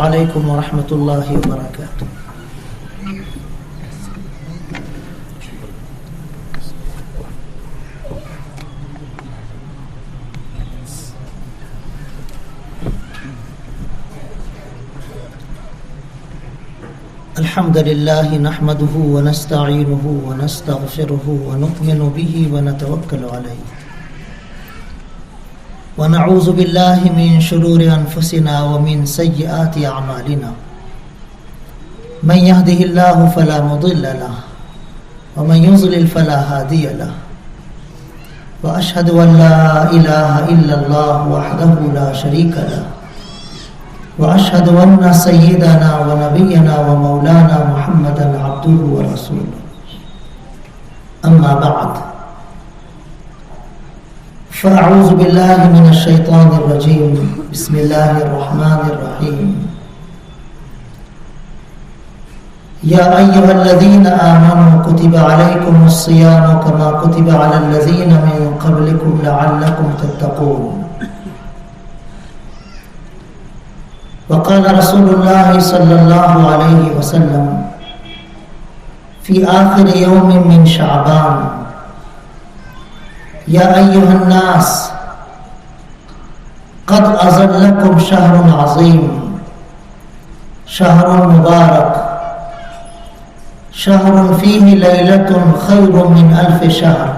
علیکم ورحمۃ اللہ وبرکاتہ۔ الحمد للہ نحمده ونستعینه ونستغفره ونؤمن به ونتوکل علیہ ونعوذ باللہ من شرور انفسنا ومن سیئات اعمالنا من يهده اللہ فلا مضل له ومن يضلل فلا هادی له واشهد ان لا الہ الا اللہ وحدہ لا شریک له واشهد ان سیدنا ونبینا ومولانا محمدا عبدہ ورسولہ اما بعد فاعوذ باللہ من الشیطان الرجیم بسم اللہ الرحمن الرحیم یا ایہا الذین آمنوا کتب علیکم الصیام کما کتب علی الذین من قبلکم لعلکم تتقون وقال رسول اللہ صلی اللہ علیہ وسلم فی آخر یوم من شعبان یا ایہا الناس قد اظلکم شہر عظیم شہر مبارک شہر فیہ لیلۃ خیر من الف شہر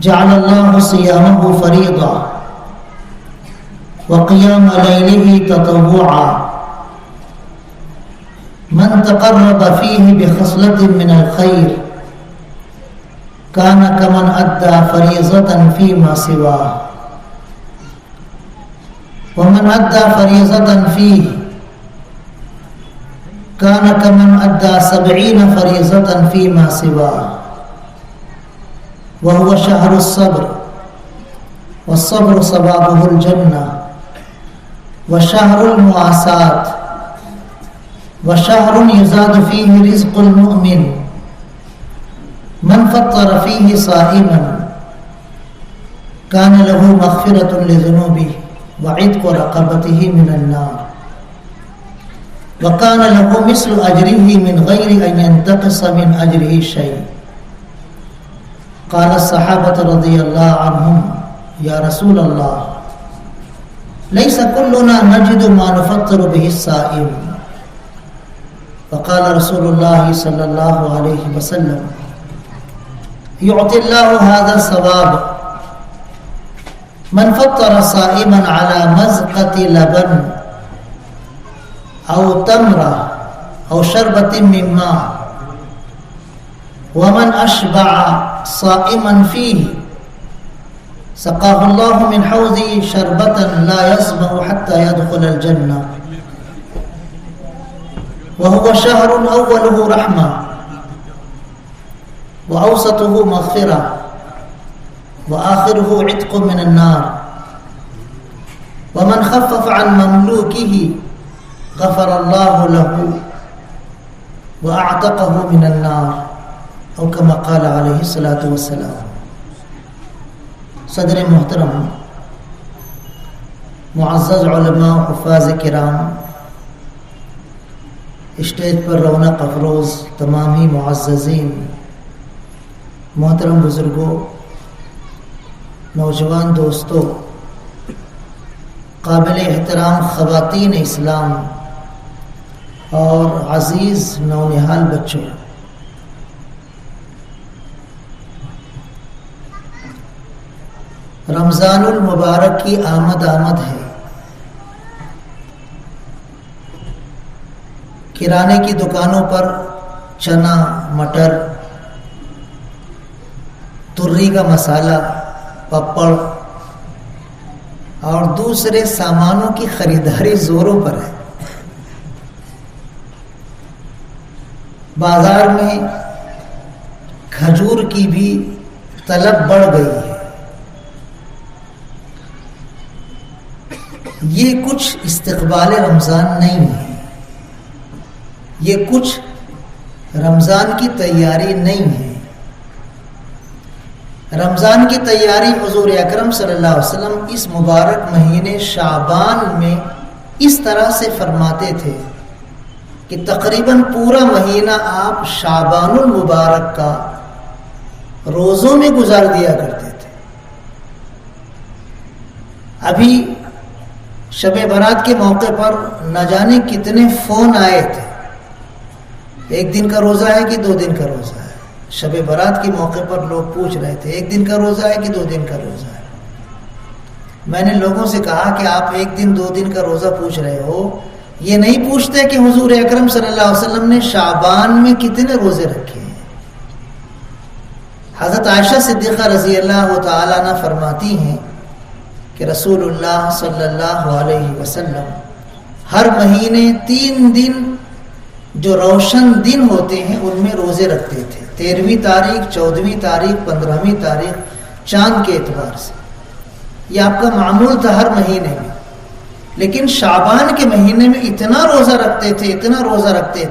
جعل اللہ صیامہ فریضہ وقیام لیلہ تطوعا من تقرب فیہ بخصلۃ من الخیر کان کمن ادى فریضة فیما سواه ومن ادى فریضة فیہ کان کمن ادى 70 فریضة فیما سواه وهو شهر الصبر والصبر ثوابه الجنة وشهر المواساة وشهر يزاد فيه رزق المؤمن من فطر فيه صائما كان له مغفرة لذنوبه وعتق رقبته من النار وكان له مثل أجره من غير أن ينتقص من أجره شيء. قال الصحابة رضي الله عنهم يا رسول الله ليس كلنا نجد ما نفطر به الصائم. فقال رسول الله صلى الله عليه وسلم يعطي الله هذا الثواب من فطر صائما على مزقة لبن أو تمرة أو شربة من ماء ومن أشبع صائما فيه سقاه الله من حوضه شربة لا يظمأ حتى يدخل الجنة وهو شهر أوله رحمة وأوسطه مغفرة وآخره عتق من النار ومن خفف عن مملوكه غفر الله له وأعتقه من النار أو كما قال عليه الصلاة والسلام. صدر محترم، معزز علماء و حفاظ کرام، اسٹیج پر رونق افروز تمام ہی معززین، محترم بزرگوں، نوجوان دوستوں، قابل احترام خواتین اسلام اور عزیز نونہال بچوں، رمضان المبارک کی آمد ہے۔ کرانے کی دکانوں پر چنا، مٹر، تری کا مسالہ، پپڑ اور دوسرے سامانوں کی خریداری زوروں پر ہے۔ بازار میں کھجور کی بھی طلب بڑھ گئی ہے۔ یہ کچھ استقبال رمضان نہیں ہے، یہ کچھ رمضان کی تیاری نہیں ہے۔ رمضان کی تیاری حضور اکرم صلی اللہ علیہ وسلم اس مبارک مہینے شعبان میں اس طرح سے فرماتے تھے کہ تقریباً پورا مہینہ آپ شعبان المبارک کا روزوں میں گزار دیا کرتے تھے۔ ابھی شب برات کے موقع پر نہ جانے کتنے فون آئے تھے، ایک دن کا روزہ ہے کہ 2 دن کا روزہ ہے۔ شب برات کے موقع پر لوگ پوچھ رہے تھے 1 دن کا روزہ ہے کہ 2 دن کا روزہ ہے۔ میں نے لوگوں سے کہا کہ آپ 1 دن 2 دن کا روزہ پوچھ رہے ہو، یہ نہیں پوچھتے کہ حضور اکرم صلی اللہ علیہ وسلم نے شعبان میں کتنے روزے رکھے ہیں۔ حضرت عائشہ صدیقہ رضی اللہ تعالی عنہ فرماتی ہیں کہ رسول اللہ صلی اللہ علیہ وسلم ہر مہینے 3 دن جو روشن دن ہوتے ہیں ان میں روزے رکھتے تھے، 13ویں تاریخ، 14ویں تاریخ، 15ویں تاریخ، چاند کے اعتبار سے۔ یہ آپ کا معمول تھا ہر مہینے میں، لیکن شعبان کے مہینے میں اتنا روزہ رکھتے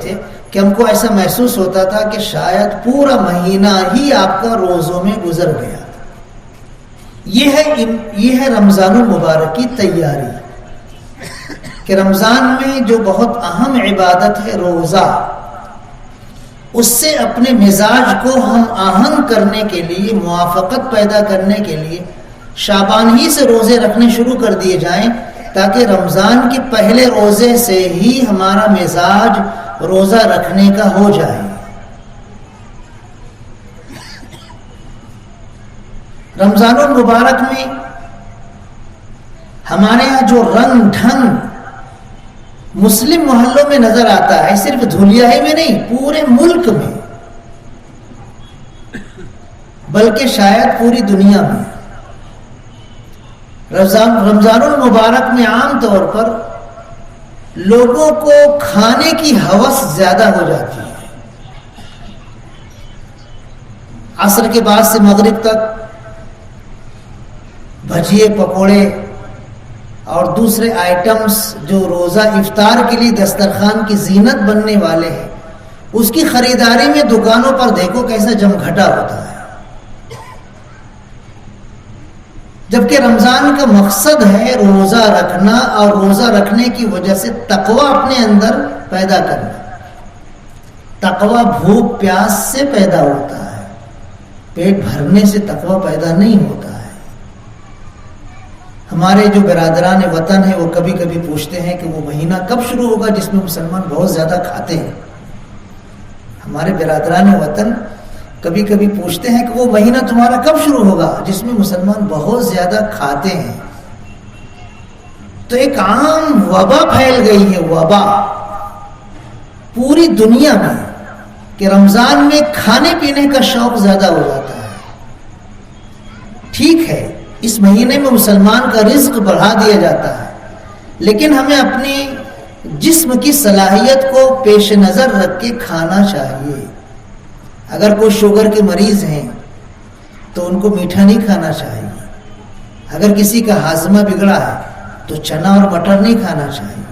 تھے کہ ہم کو ایسا محسوس ہوتا تھا کہ شاید پورا مہینہ ہی آپ کا روزوں میں گزر گیا۔ یہ ہے رمضان المبارک کی تیاری کہ رمضان میں جو بہت اہم عبادت ہے روزہ، اس سے اپنے مزاج کو ہم آہنگ کرنے کے لیے، موافقت پیدا کرنے کے لیے شعبان ہی سے روزے رکھنے شروع کر دیے جائیں، تاکہ رمضان کے پہلے روزے سے ہی ہمارا مزاج روزہ رکھنے کا ہو جائے۔ رمضان المبارک میں ہمارے ہاں جو رنگ ڈھنگ مسلم محلوں میں نظر آتا ہے، صرف دھولیا ہی میں نہیں، پورے ملک میں، بلکہ شاید پوری دنیا میں، رمضان المبارک میں عام طور پر لوگوں کو کھانے کی ہوس زیادہ ہو جاتی ہے۔ عصر کے بعد سے مغرب تک بھجیے، پکوڑے اور دوسرے آئٹمز جو روزہ افطار کے لیے دسترخوان کی زینت بننے والے ہیں، اس کی خریداری میں دکانوں پر دیکھو کیسا جمگھٹا ہوتا ہے، جبکہ رمضان کا مقصد ہے روزہ رکھنا، اور روزہ رکھنے کی وجہ سے تقوی اپنے اندر پیدا کرنا۔ تقوی بھوک پیاس سے پیدا ہوتا ہے، پیٹ بھرنے سے تقوی پیدا نہیں ہوتا ہے۔ ہمارے جو برادران وطن ہیں وہ کبھی کبھی پوچھتے ہیں کہ وہ مہینہ کب شروع ہوگا جس میں مسلمان بہت زیادہ کھاتے ہیں۔ ہمارے برادران وطن کبھی کبھی پوچھتے ہیں کہ وہ مہینہ تمہارا کب شروع ہوگا جس میں مسلمان بہت زیادہ کھاتے ہیں۔ تو ایک عام وبا پھیل گئی ہے، وبا پوری دنیا میں، کہ رمضان میں کھانے پینے کا شوق زیادہ ہو جاتا ہے۔ ٹھیک ہے، اس مہینے میں مسلمان کا رزق بڑھا دیا جاتا ہے، لیکن ہمیں اپنے جسم کی صلاحیت کو پیش نظر رکھ کے کھانا چاہیے۔ اگر کوئی شوگر کے مریض ہیں تو ان کو میٹھا نہیں کھانا چاہیے۔ اگر کسی کا ہاضمہ بگڑا ہے تو چنا اور مٹر نہیں کھانا چاہیے۔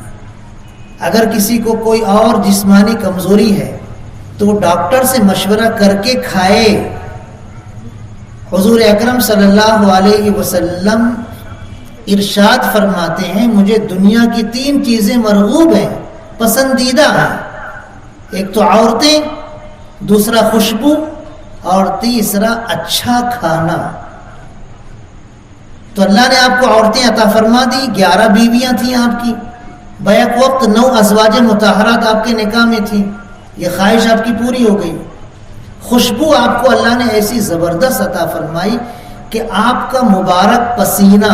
اگر کسی کو کوئی اور جسمانی کمزوری ہے تو وہ ڈاکٹر سے مشورہ کر کے کھائے۔ حضور اکرم صلی اللہ علیہ وسلم ارشاد فرماتے ہیں، مجھے دنیا کی 3 چیزیں مرغوب ہیں، پسندیدہ ہیں۔ ایک تو عورتیں، دوسرا خوشبو، اور تیسرا اچھا کھانا۔ تو اللہ نے آپ کو عورتیں عطا فرما دی، 11 بیویاں تھیں آپ کی، بیک وقت 9 ازواج مطہرات آپ کے نکاح میں تھیں، یہ خواہش آپ کی پوری ہو گئی۔ خوشبو آپ کو اللہ نے ایسی زبردست عطا فرمائی کہ آپ کا مبارک پسینہ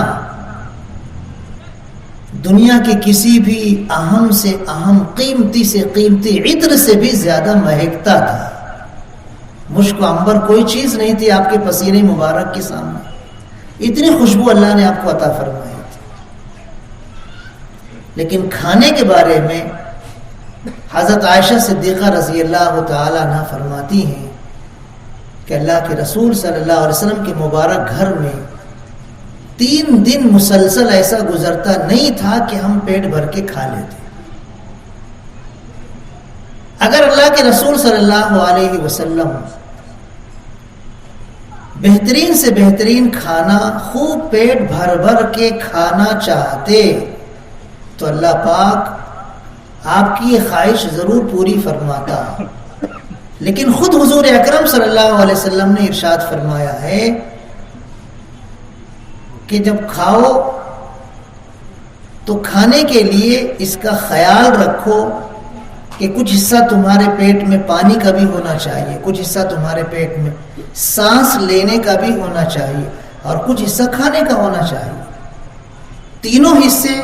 دنیا کے کسی بھی اہم سے اہم، قیمتی سے قیمتی عطر سے بھی زیادہ مہکتا تھا۔ مشک و عنبر کوئی چیز نہیں تھی آپ کے پسینے مبارک کے سامنے، اتنی خوشبو اللہ نے آپ کو عطا فرمائی تھی۔ لیکن کھانے کے بارے میں حضرت عائشہ صدیقہ رضی اللہ تعالی عنہ فرماتی ہیں کہ اللہ کے رسول صلی اللہ علیہ وسلم کے مبارک گھر میں 3 دن مسلسل ایسا گزرتا نہیں تھا کہ ہم پیٹ بھر کے کھا لیتے۔ اگر اللہ کے رسول صلی اللہ علیہ وسلم بہترین سے بہترین کھانا خوب پیٹ بھر بھر کے کھانا چاہتے تو اللہ پاک آپ کی یہ خواہش ضرور پوری فرماتا. لیکن خود حضور اکرم صلی اللہ علیہ وسلم نے ارشاد فرمایا ہے کہ جب کھاؤ تو کھانے کے لیے اس کا خیال رکھو کہ کچھ حصہ تمہارے پیٹ میں پانی کا بھی ہونا چاہیے, کچھ حصہ تمہارے پیٹ میں سانس لینے کا بھی ہونا چاہیے, اور کچھ حصہ کھانے کا ہونا چاہیے. تینوں حصے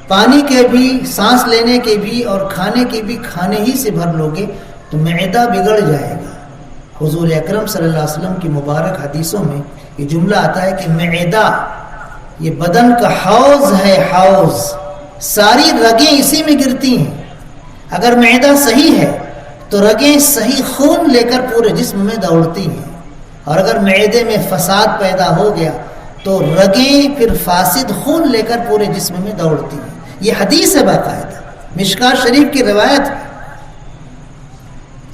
پانی کے بھی, سانس لینے کے بھی اور کھانے کے بھی کھانے ہی سے بھر لوگے تو معدہ بگڑ جائے گا. حضور اکرم صلی اللہ علیہ وسلم کی مبارک حدیثوں میں یہ جملہ آتا ہے کہ معدہ یہ بدن کا حوض ہے, حوض, ساری رگیں اسی میں گرتی ہیں. اگر معدہ صحیح ہے تو رگیں صحیح خون لے کر پورے جسم میں دوڑتی ہیں, اور اگر معدے میں فساد پیدا ہو گیا تو رگیں پھر فاسد خون لے کر پورے جسم میں دوڑتی ہیں. یہ حدیث ہے باقاعدہ, مشکات شریف کی روایت ہے.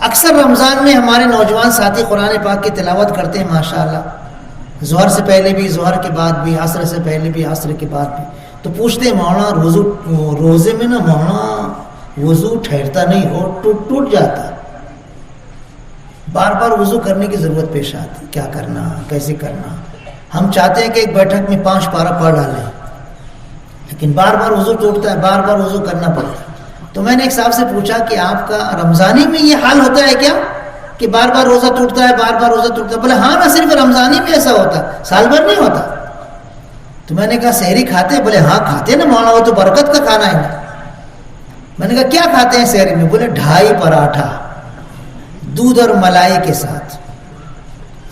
اکثر رمضان میں ہمارے نوجوان ساتھی قرآن پاک کی تلاوت کرتے ہیں ماشاءاللہ, ظہر سے پہلے بھی, ظہر کے بعد بھی, عصر سے پہلے بھی, عصر کے بعد بھی. تو پوچھتے ہیں مولانا روزے میں نا مولانا وضو ٹھہرتا نہیں, اور ٹوٹ جاتا, بار بار وضو کرنے کی ضرورت پیش آتی, کیا کرنا, کیسے کرنا. ہم چاہتے ہیں کہ ایک بیٹھک میں 5 پارہ پڑھ ڈالیں, لیکن بار بار وضو ٹوٹتا ہے, بار بار وضو کرنا پڑتا ہے. تو میں نے ایک صاحب سے پوچھا کہ آپ کا رمضانی میں یہ حال ہوتا ہے کیا کہ بار بار روزہ ٹوٹتا ہے, بار بار روزہ ٹوٹتا ہے؟ بولے ہاں, نہ صرف رمضانی میں ایسا ہوتا, سال بھر نہیں ہوتا. تو میں نے کہا سحری کھاتے؟ بولے ہاں کھاتے نا مولانا, وہ تو برکت کا کھانا ہے نا. میں نے کہا کیا کھاتے ہیں سحری میں؟ بولے 2.5 پراٹھا دودھ اور ملائی کے ساتھ.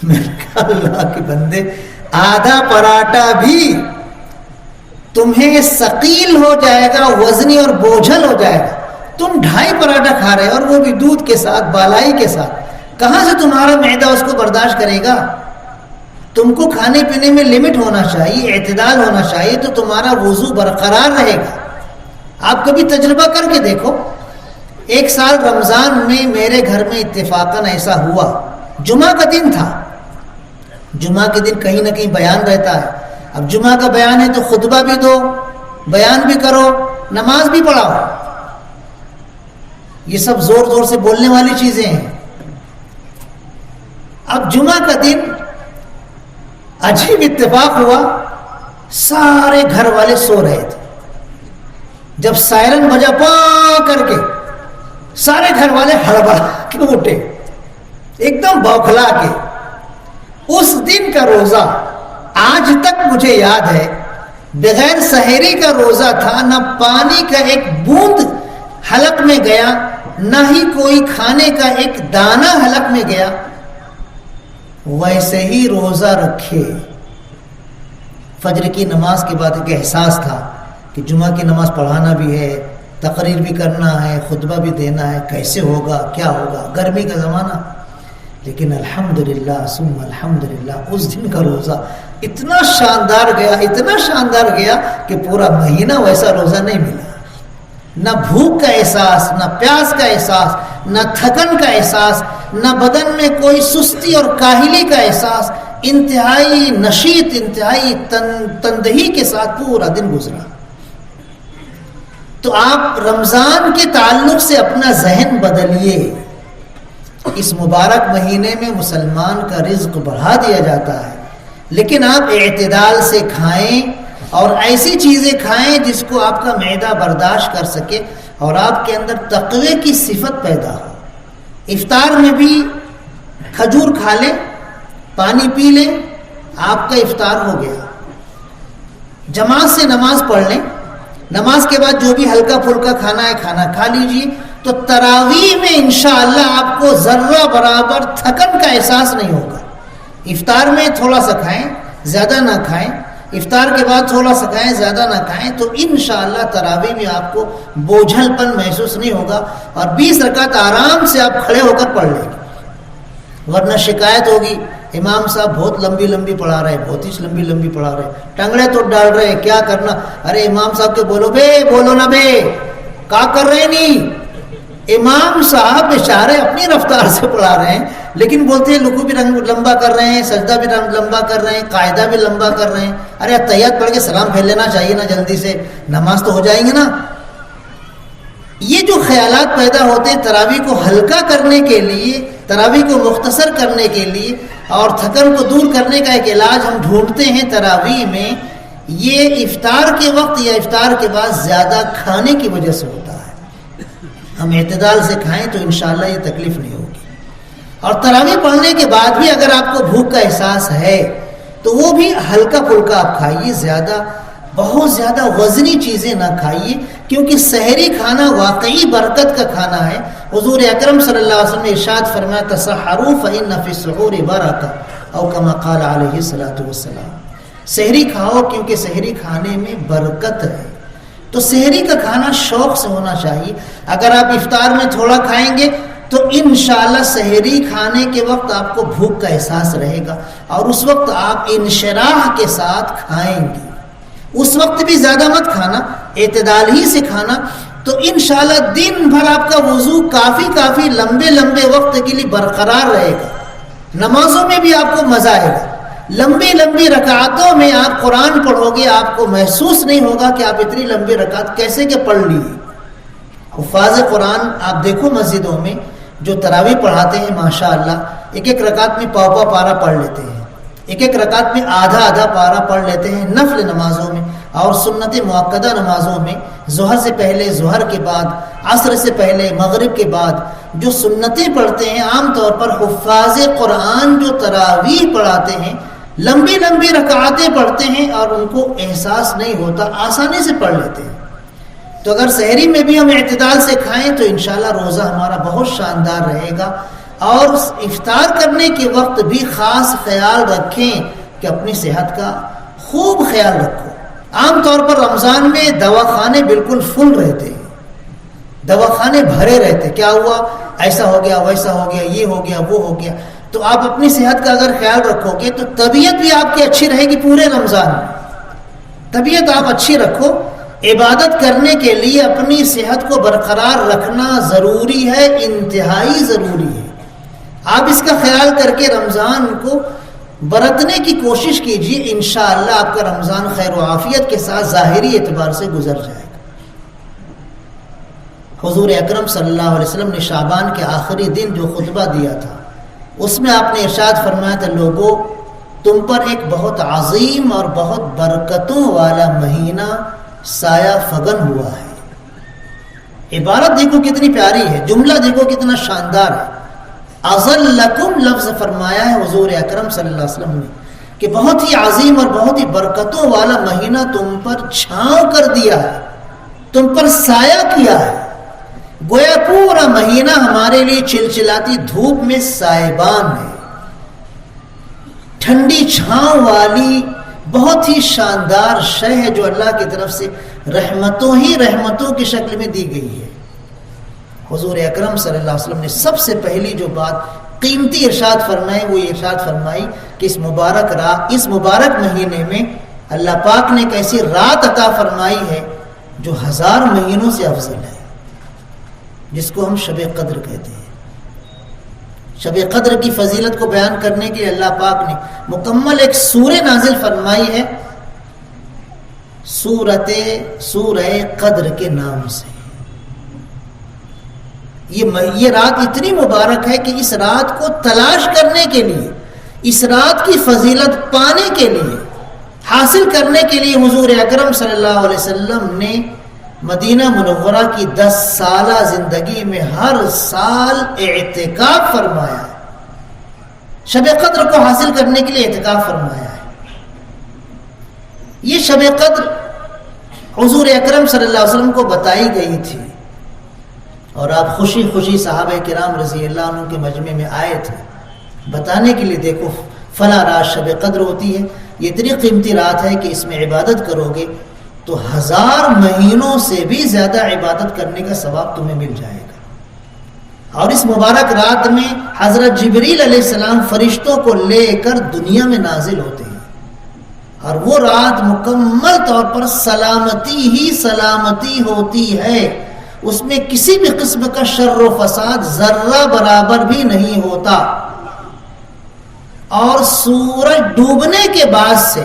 میں نے کہا اللہ کے بندے, آدھا پراٹھا بھی تمہیں ثقیل ہو جائے گا, وزنی اور بوجھل ہو جائے گا. تم 2.5 پراٹھا کھا رہے اور وہ بھی دودھ کے ساتھ, بالائی کے ساتھ. کہاں سے تمہارا معدہ اس کو برداشت کرے گا؟ تم کو کھانے پینے میں لمٹ ہونا چاہیے, اعتدال ہونا چاہیے, تو تمہارا وضو برقرار رہے گا. آپ کبھی تجربہ کر کے دیکھو. ایک سال رمضان میں میرے گھر میں اتفاقاً ایسا ہوا, جمعہ کا دن تھا. جمعہ کے دن کہیں نہ کہیں بیان رہتا ہے. اب جمعہ کا بیان ہے تو خطبہ بھی دو, بیان بھی کرو, نماز بھی پڑھاؤ. یہ سب زور زور سے بولنے والی چیزیں ہیں. اب جمعہ کا دن عجیب اتفاق ہوا, سارے گھر والے سو رہے تھے. جب سائرن بجا پا کر کے سارے گھر والے ہڑبڑا کے اٹھے, ایک دم بوکھلا کے. اس دن کا روزہ آج تک مجھے یاد ہے, بغیر سحری کا روزہ تھا, نہ پانی کا ایک بوند حلق میں گیا, نہ ہی کوئی کھانے کا ایک دانہ حلق میں گیا. ویسے ہی روزہ رکھے. فجر کی نماز کے بعد ایک احساس تھا کہ جمعہ کی نماز پڑھانا بھی ہے, تقریر بھی کرنا ہے, خطبہ بھی دینا ہے, کیسے ہوگا, کیا ہوگا, گرمی کا زمانہ. لیکن الحمدللہ ثم الحمدللہ اس دن کا روزہ اتنا شاندار گیا, اتنا شاندار گیا کہ پورا مہینہ ویسا روزہ نہیں ملا. نہ بھوک کا احساس, نہ پیاس کا احساس, نہ تھکن کا احساس, نہ بدن میں کوئی سستی اور کاہلی کا احساس. انتہائی نشیط, انتہائی تندہی کے ساتھ پورا دن گزرا. تو آپ رمضان کے تعلق سے اپنا ذہن بدلیے. اس مبارک مہینے میں مسلمان کا رزق بڑھا دیا جاتا ہے, لیکن آپ اعتدال سے کھائیں اور ایسی چیزیں کھائیں جس کو آپ کا معدہ برداشت کر سکے اور آپ کے اندر تقوی کی صفت پیدا ہو. افطار میں بھی کھجور کھا لیں, پانی پی لیں, آپ کا افطار ہو گیا. جماعت سے نماز پڑھ لیں, نماز کے بعد جو بھی ہلکا پھلکا کھانا ہے کھانا کھا لیجیے. تو تراویح میں انشاءاللہ آپ کو ذرہ برابر تھکن کا احساس نہیں ہوگا. افطار میں تھوڑا سا کھائیں, زیادہ نہ کھائیں, افطار کے بعد تھوڑا سا کھائیں, زیادہ نہ کھائیں, تو انشاءاللہ تراویح میں آپ کو بوجھل پن محسوس نہیں ہوگا اور 20 رکعت آرام سے آپ کھڑے ہو کر پڑھ لیں گے. ورنہ شکایت ہوگی امام صاحب بہت لمبی لمبی پڑھا رہے, بہت ہی لمبی لمبی پڑھا رہے, ٹنگڑے تو ڈال رہے, کیا کرنا. ارے امام صاحب کے بولو بے, بولو نا بے, کیا کر رہے نہیں. امام صاحب بیچارے اپنی رفتار سے پڑھا رہے ہیں, لیکن بولتے ہیں رکوع بھی لمبا کر رہے ہیں، سجدہ بھی لمبا کر رہے ہیں، قاعدہ بھی لمبا کر رہے ہیں. ارے اتحیات پڑھ کے سلام پھیر لینا چاہیے نا جلدی سے، نماز تو ہو جائیں گے نا. یہ جو خیالات پیدا ہوتے ہیں تراویح کو ہلکا کرنے کے لیے، تراویح کو مختصر کرنے کے لیے اور تھکن کو دور کرنے کا ایک علاج ہم ڈھونڈتے ہیں تراویح میں، یہ افطار کے وقت یا افطار کے بعد زیادہ کھانے کی وجہ سے ہوتا ہے. ہم اعتدال سے کھائیں تو انشاءاللہ یہ تکلیف نہیں ہوگی. اور تراویح پڑھنے کے بعد بھی اگر آپ کو بھوک کا احساس ہے تو وہ بھی ہلکا پھلکا آپ کھائیے، زیادہ بہت زیادہ وزنی چیزیں نہ کھائیے، کیونکہ سحری کھانا واقعی برکت کا کھانا ہے. حضور اکرم صلی اللہ علیہ وسلم نے ارشاد فرمایا تسحروا فإن فی السحور برکہ، او کما قال علیہ الصلوۃ والسلام. سحری کھاؤ کیونکہ سحری کھانے میں برکت ہے. تو سحری کا کھانا شوق سے ہونا چاہیے. اگر آپ افطار میں تھوڑا کھائیں گے تو انشاءاللہ سحری کھانے کے وقت آپ کو بھوک کا احساس رہے گا اور اس وقت آپ انشراح کے ساتھ کھائیں گے. اس وقت بھی زیادہ مت کھانا، اعتدال ہی سے کھانا. تو انشاءاللہ دن بھر آپ کا وضو کافی لمبے وقت کے لیے برقرار رہے گا. نمازوں میں بھی آپ کو مزہ آئے گا. لمبی رکعتوں میں آپ قرآن پڑھو گے، آپ کو محسوس نہیں ہوگا کہ آپ اتنی لمبی رکعت کیسے کہ پڑھ لی. حفاظ قرآن آپ دیکھو مسجدوں میں جو تراویح پڑھاتے ہیں ماشاءاللہ، ایک رکعت میں پاؤ پارا پڑھ لیتے ہیں، ایک رکعت میں آدھا پارا پڑھ لیتے ہیں. نفل نمازوں میں اور سنت مؤکدہ نمازوں میں ظہر سے پہلے، ظہر کے بعد، عصر سے پہلے، مغرب کے بعد جو سنتیں پڑھتے ہیں، عام طور پر حفاظ قرآن جو تراویح پڑھاتے ہیں لمبی رکعتیں پڑھتے ہیں اور ان کو احساس نہیں ہوتا، آسانی سے پڑھ لیتے ہیں. تو اگر سحری میں بھی ہم اعتدال سے کھائیں تو انشاءاللہ روزہ ہمارا بہت شاندار رہے گا. اور افطار کرنے کے وقت بھی خاص خیال رکھیں کہ اپنی صحت کا خوب خیال رکھو. عام طور پر رمضان میں دواخانے بالکل فل رہتے ہیں، دواخانے بھرے رہتے. کیا ہوا؟ ایسا ہو گیا، ویسا ہو گیا، یہ ہو گیا، وہ ہو گیا. تو آپ اپنی صحت کا اگر خیال رکھو گے تو طبیعت بھی آپ کی اچھی رہے گی. پورے رمضان میں طبیعت آپ اچھی رکھو. عبادت کرنے کے لیے اپنی صحت کو برقرار رکھنا ضروری ہے، انتہائی ضروری ہے. آپ اس کا خیال کر کے رمضان کو برتنے کی کوشش کیجیے. انشاءاللہ آپ کا رمضان خیر و عافیت کے ساتھ ظاہری اعتبار سے گزر جائے گا. حضور اکرم صلی اللہ علیہ وسلم نے شعبان کے آخری دن جو خطبہ دیا تھا اس میں آپ نے ارشاد فرمایا تھا، لوگوں تم پر ایک بہت عظیم اور بہت برکتوں والا مہینہ سایہ فگن ہوا ہے. عبارت دیکھو کتنی پیاری ہے، جملہ دیکھو کتنا شاندار ہے. اظلکم لفظ فرمایا ہے حضور اکرم صلی اللہ علیہ وسلم نے کہ بہت ہی عظیم اور بہت ہی برکتوں والا مہینہ تم پر چھاؤں کر دیا ہے، تم پر سایہ کیا ہے. گویا پورا مہینہ ہمارے لیے چلچلاتی دھوپ میں سائبان ہے، ٹھنڈی چھاؤں والی بہت ہی شاندار شے ہے جو اللہ کی طرف سے رحمتوں کی شکل میں دی گئی ہے. حضور اکرم صلی اللہ علیہ وسلم نے سب سے پہلی جو بات قیمتی ارشاد فرمائی وہ یہ ارشاد فرمائی کہ اس مبارک مہینے میں اللہ پاک نے ایک ایسی رات عطا فرمائی ہے جو 1000 مہینوں سے افضل ہے، جس کو ہم شب قدر کہتے ہیں. شب قدر کی فضیلت کو بیان کرنے کے لیے اللہ پاک نے مکمل ایک سورہ نازل فرمائی ہے، سورہ قدر کے نام سے. یہ رات اتنی مبارک ہے کہ اس رات کو تلاش کرنے کے لیے، اس رات کی فضیلت پانے کے لیے، حاصل کرنے کے لیے حضور اکرم صلی اللہ علیہ وسلم نے مدینہ منورہ کی 10 سالہ زندگی میں ہر سال اعتکاف فرمایا ہے. شب قدر کو حاصل کرنے کے لیے اعتکاف فرمایا ہے. یہ شب قدر حضور اکرم صلی اللہ علیہ وسلم کو بتائی گئی تھی اور آپ خوشی صحابہ کرام رضی اللہ عنہ کے مجمع میں آئے تھے بتانے کے لیے، دیکھو فلاں رات شب قدر ہوتی ہے، یہ اتنی قیمتی رات ہے کہ اس میں عبادت کرو گے تو 1000 مہینوں سے بھی زیادہ عبادت کرنے کا ثواب تمہیں مل جائے گا. اور اس مبارک رات میں حضرت جبریل علیہ السلام فرشتوں کو لے کر دنیا میں نازل ہوتے ہیں اور وہ رات مکمل طور پر سلامتی ہی سلامتی ہوتی ہے. اس میں کسی بھی قسم کا شر و فساد ذرہ برابر بھی نہیں ہوتا. اور سورج ڈوبنے کے بعد سے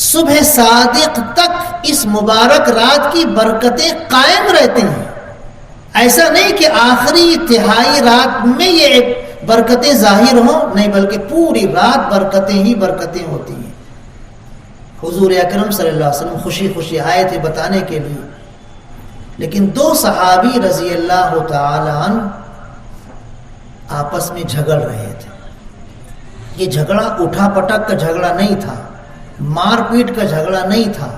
صبح صادق تک اس مبارک رات کی برکتیں قائم رہتی ہیں. ایسا نہیں کہ آخری تہائی رات میں یہ برکتیں ظاہر ہوں، نہیں، بلکہ پوری رات برکتیں ہی برکتیں ہوتی ہیں. حضور اکرم صلی اللہ علیہ وسلم خوشی خوشی آئے تھے بتانے کے لیے، لیکن دو صحابی رضی اللہ تعالی عنہ آپس میں جھگڑ رہے تھے. یہ جھگڑا اٹھا پٹک کا جھگڑا نہیں تھا، مار پیٹ کا جھگڑا نہیں تھا،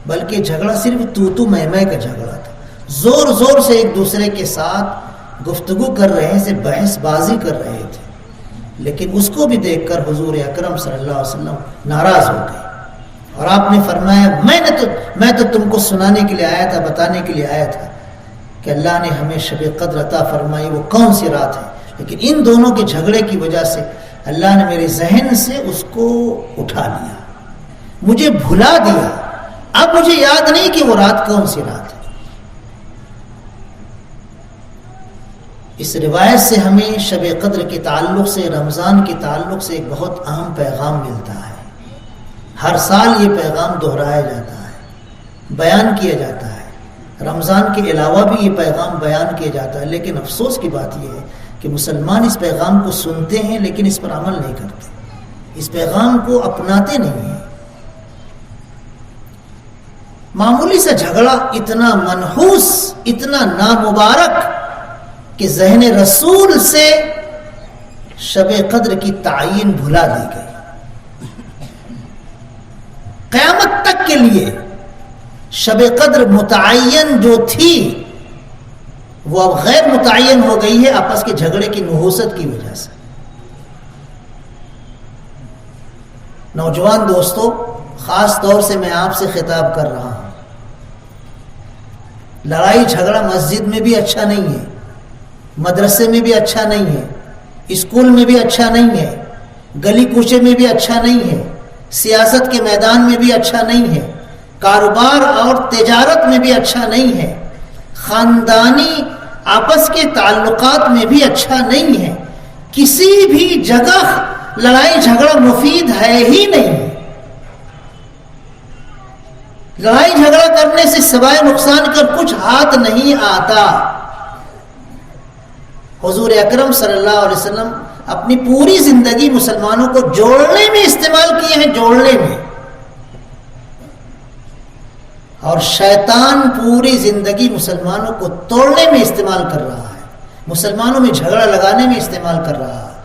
بلکہ جھگڑا صرف تو میں کا جھگڑا تھا. زور زور سے ایک دوسرے کے ساتھ گفتگو کر رہے تھے، بحث بازی کر رہے تھے. لیکن اس کو بھی دیکھ کر حضور اکرم صلی اللہ علیہ وسلم ناراض ہو گئے اور آپ نے فرمایا میں تو تم کو سنانے کے لیے آیا تھا، بتانے کے لیے آیا تھا کہ اللہ نے ہمیں شب قدر عطا فرمائی، وہ کون سی رات ہے. لیکن ان دونوں کے جھگڑے کی وجہ سے اللہ نے میرے ذہن سے اس کو اٹھا لیا، مجھے بھلا دیا. اب مجھے یاد نہیں کہ وہ رات کون سی رات ہے. اس روایت سے ہمیں شب قدر کے تعلق سے، رمضان کے تعلق سے ایک بہت اہم پیغام ملتا ہے. ہر سال یہ پیغام دہرایا جاتا ہے، بیان کیا جاتا ہے. رمضان کے علاوہ بھی یہ پیغام بیان کیا جاتا ہے. لیکن افسوس کی بات یہ ہے کہ مسلمان اس پیغام کو سنتے ہیں لیکن اس پر عمل نہیں کرتے، اس پیغام کو اپناتے نہیں ہیں. معمولی سا جھگڑا اتنا منحوس، اتنا نامبارک کہ ذہن رسول سے شب قدر کی تعین بھلا دی گئی. قیامت تک کے لیے شب قدر متعین جو تھی وہ اب غیر متعین ہو گئی ہے آپس کے جھگڑے کی نحوست کی وجہ سے. نوجوان دوستو، خاص طور سے میں آپ سے خطاب کر رہا ہوں. لڑائی جھگڑا مسجد میں بھی اچھا نہیں ہے، مدرسے میں بھی اچھا نہیں ہے، اسکول میں بھی اچھا نہیں ہے، گلی کوچے میں بھی اچھا نہیں ہے، سیاست کے میدان میں بھی اچھا نہیں ہے، کاروبار اور تجارت میں بھی اچھا نہیں ہے، خاندانی آپس کے تعلقات میں بھی اچھا نہیں ہے. کسی بھی جگہ لڑائی جھگڑا مفید ہے ہی نہیں. لڑائی جھگڑا کرنے سے سوائے نقصان کر کچھ ہاتھ نہیں آتا. حضور اکرم صلی اللہ علیہ وسلم اپنی پوری زندگی مسلمانوں کو جوڑنے میں استعمال کیے ہیں، جوڑنے میں. اور شیطان پوری زندگی مسلمانوں کو توڑنے میں استعمال کر رہا ہے، مسلمانوں میں جھگڑا لگانے میں استعمال کر رہا ہے.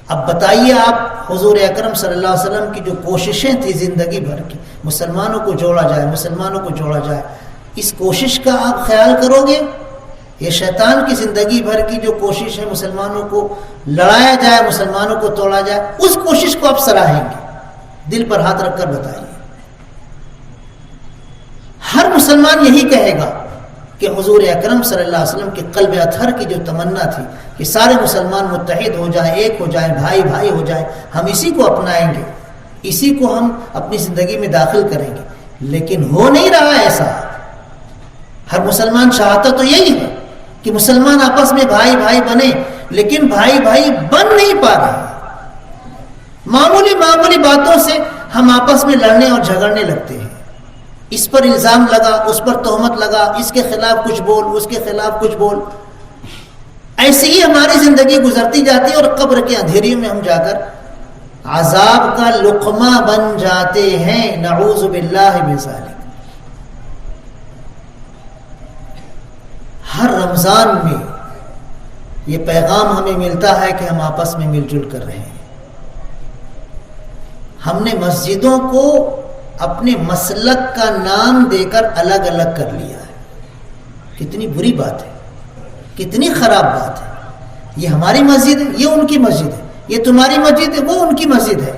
اب بتائیے آپ، حضور اکرم صلی اللہ علیہ وسلم کی جو کوششیں تھی زندگی بھر کی، مسلمانوں کو جوڑا جائے، مسلمانوں کو جوڑا جائے، اس کوشش کا آپ خیال کرو گے؟ یہ شیطان کی زندگی بھر کی جو کوشش ہے مسلمانوں کو لڑایا جائے، مسلمانوں کو توڑا جائے، اس کوشش کو آپ سراہیں گے؟ دل پر ہاتھ رکھ کر بتائیے. ہر مسلمان یہی کہے گا کہ حضور اکرم صلی اللہ علیہ وسلم کے قلب اطہر کی جو تمنا تھی کہ سارے مسلمان متحد ہو جائیں، ایک ہو جائیں، بھائی بھائی ہو جائیں، ہم اسی کو اپنائیں گے، اسی کو ہم اپنی زندگی میں داخل کریں گے. لیکن ہو نہیں رہا ایسا. ہر مسلمان چاہتا تو یہی ہے کہ مسلمان آپس میں بھائی بھائی بنے، لیکن بھائی بھائی بن نہیں پا رہے. معمولی باتوں سے ہم آپس میں لڑنے اور جھگڑنے لگتے ہیں. اس پر الزام لگا، اس پر تہمت لگا، اس کے خلاف کچھ بول، اس کے خلاف کچھ بول. ایسے ہی ہماری زندگی گزرتی جاتی ہے اور قبر کے اندھیریوں میں ہم جا کر عذاب کا لقمہ بن جاتے ہیں. نعوذ باللہ من ذالک. ہر رمضان میں یہ پیغام ہمیں ملتا ہے کہ ہم آپس میں مل جل کر رہے ہیں. ہم نے مسجدوں کو اپنے مسلک کا نام دے کر الگ الگ کر لیا ہے. کتنی بری بات ہے، کتنی خراب بات ہے. یہ ہماری مسجد ہے، یہ ان کی مسجد ہے، یہ تمہاری مسجد ہے، وہ ان کی مسجد ہے.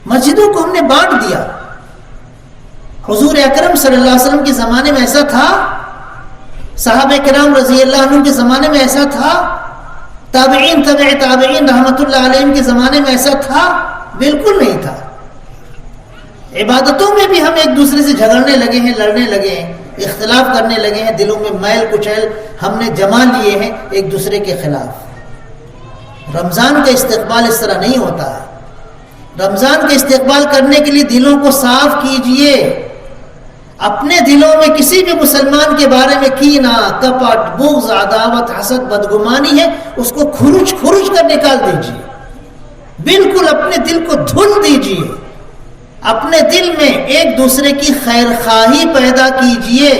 مسجدوں کو ہم نے بانٹ دیا. حضور اکرم صلی اللہ علیہ وسلم کے زمانے میں ایسا تھا؟ صحابہ کرام رضی اللہ عنہ کے زمانے میں ایسا تھا؟ تابعین تبع تابعین رحمت اللہ علیہم کے زمانے میں ایسا تھا؟ بالکل نہیں تھا. عبادتوں میں بھی ہم ایک دوسرے سے جھگڑنے لگے ہیں، لڑنے لگے ہیں، اختلاف کرنے لگے ہیں. دلوں میں میل کچیل ہم نے جما لیے ہیں ایک دوسرے کے خلاف. رمضان کا استقبال اس طرح نہیں ہوتا ہے. رمضان کا استقبال کرنے کے لیے دلوں کو صاف کیجئے. اپنے دلوں میں کسی بھی مسلمان کے بارے میں کینہ، کپٹ، بغض، عداوت، حسد، بدگمانی ہے، اس کو کھرچ کر نکال دیجئے. بالکل اپنے دل کو دھل دیجئے. اپنے دل میں ایک دوسرے کی خیر خواہی پیدا کیجئے.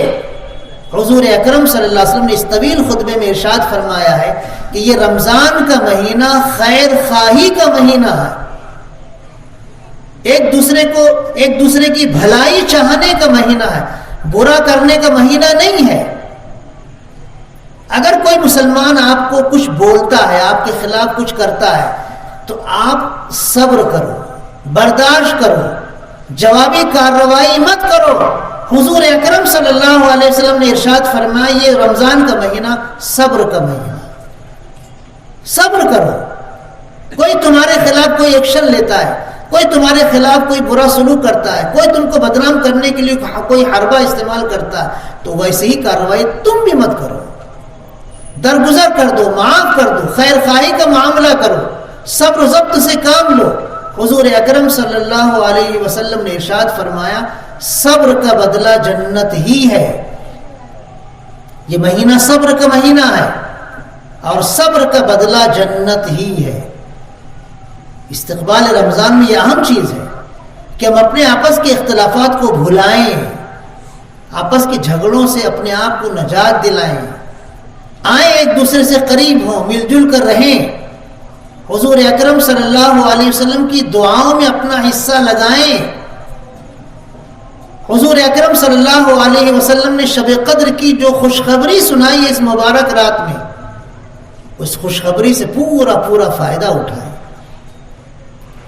حضور اکرم صلی اللہ علیہ وسلم نے اس طویل خطبے میں ارشاد فرمایا ہے کہ یہ رمضان کا مہینہ خیر خواہی کا مہینہ ہے. ایک دوسرے کی بھلائی چاہنے کا مہینہ ہے، برا کرنے کا مہینہ نہیں ہے. اگر کوئی مسلمان آپ کو کچھ بولتا ہے، آپ کے خلاف کچھ کرتا ہے، تو آپ صبر کرو، برداشت کرو، جوابی کارروائی مت کرو. حضور اکرم صلی اللہ علیہ وسلم نے ارشاد فرمایا یہ رمضان کا مہینہ صبر کا مہینہ. صبر کرو. کوئی تمہارے خلاف کوئی ایکشن لیتا ہے، کوئی تمہارے خلاف کوئی برا سلوک کرتا ہے، کوئی تم کو بدنام کرنے کے لیے کوئی حربہ استعمال کرتا ہے، تو ویسے ہی کارروائی تم بھی مت کرو. درگزر کر دو، معاف کر دو، خیر خواہی کا معاملہ کرو، صبر و ضبط سے کام لو. حضور اکرم صلی اللہ علیہ وسلم نے ارشاد فرمایا صبر کا بدلہ جنت ہی ہے. یہ مہینہ صبر کا مہینہ ہے اور صبر کا بدلہ جنت ہی ہے. استقبال رمضان میں یہ اہم چیز ہے کہ ہم اپنے آپس کے اختلافات کو بھلائیں، آپس کے جھگڑوں سے اپنے آپ کو نجات دلائیں، آئیں ایک دوسرے سے قریب ہوں، مل جل کر رہیں، حضور اکرم صلی اللہ علیہ وسلم کی دعاؤں میں اپنا حصہ لگائیں. حضور اکرم صلی اللہ علیہ وسلم نے شب قدر کی جو خوشخبری سنائی ہے اس مبارک رات میں، اس خوشخبری سے پورا فائدہ اٹھائیں.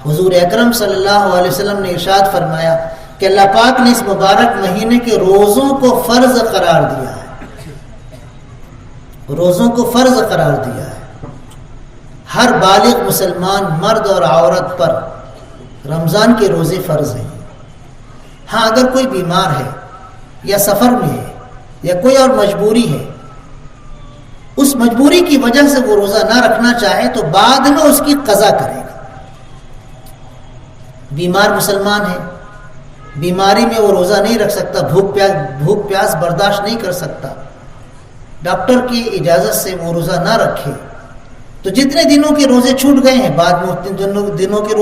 حضور اکرم صلی اللہ علیہ وسلم نے ارشاد فرمایا کہ اللہ پاک نے اس مبارک مہینے کے روزوں کو فرض قرار دیا ہے. روزوں کو فرض قرار دیا ہے. ہر بالغ مسلمان مرد اور عورت پر رمضان کے روزے فرض ہیں. ہاں اگر کوئی بیمار ہے یا سفر میں ہے یا کوئی اور مجبوری ہے، اس مجبوری کی وجہ سے وہ روزہ نہ رکھنا چاہے تو بعد میں اس کی قضا کرے گا. بیمار مسلمان ہے، بیماری میں وہ روزہ نہیں رکھ سکتا، بھوک پیاس برداشت نہیں کر سکتا، ڈاکٹر کی اجازت سے وہ روزہ نہ رکھے تو جتنے دنوں کے روزے چھوٹ گئے ہیں بعد میں اتنے دنوں کے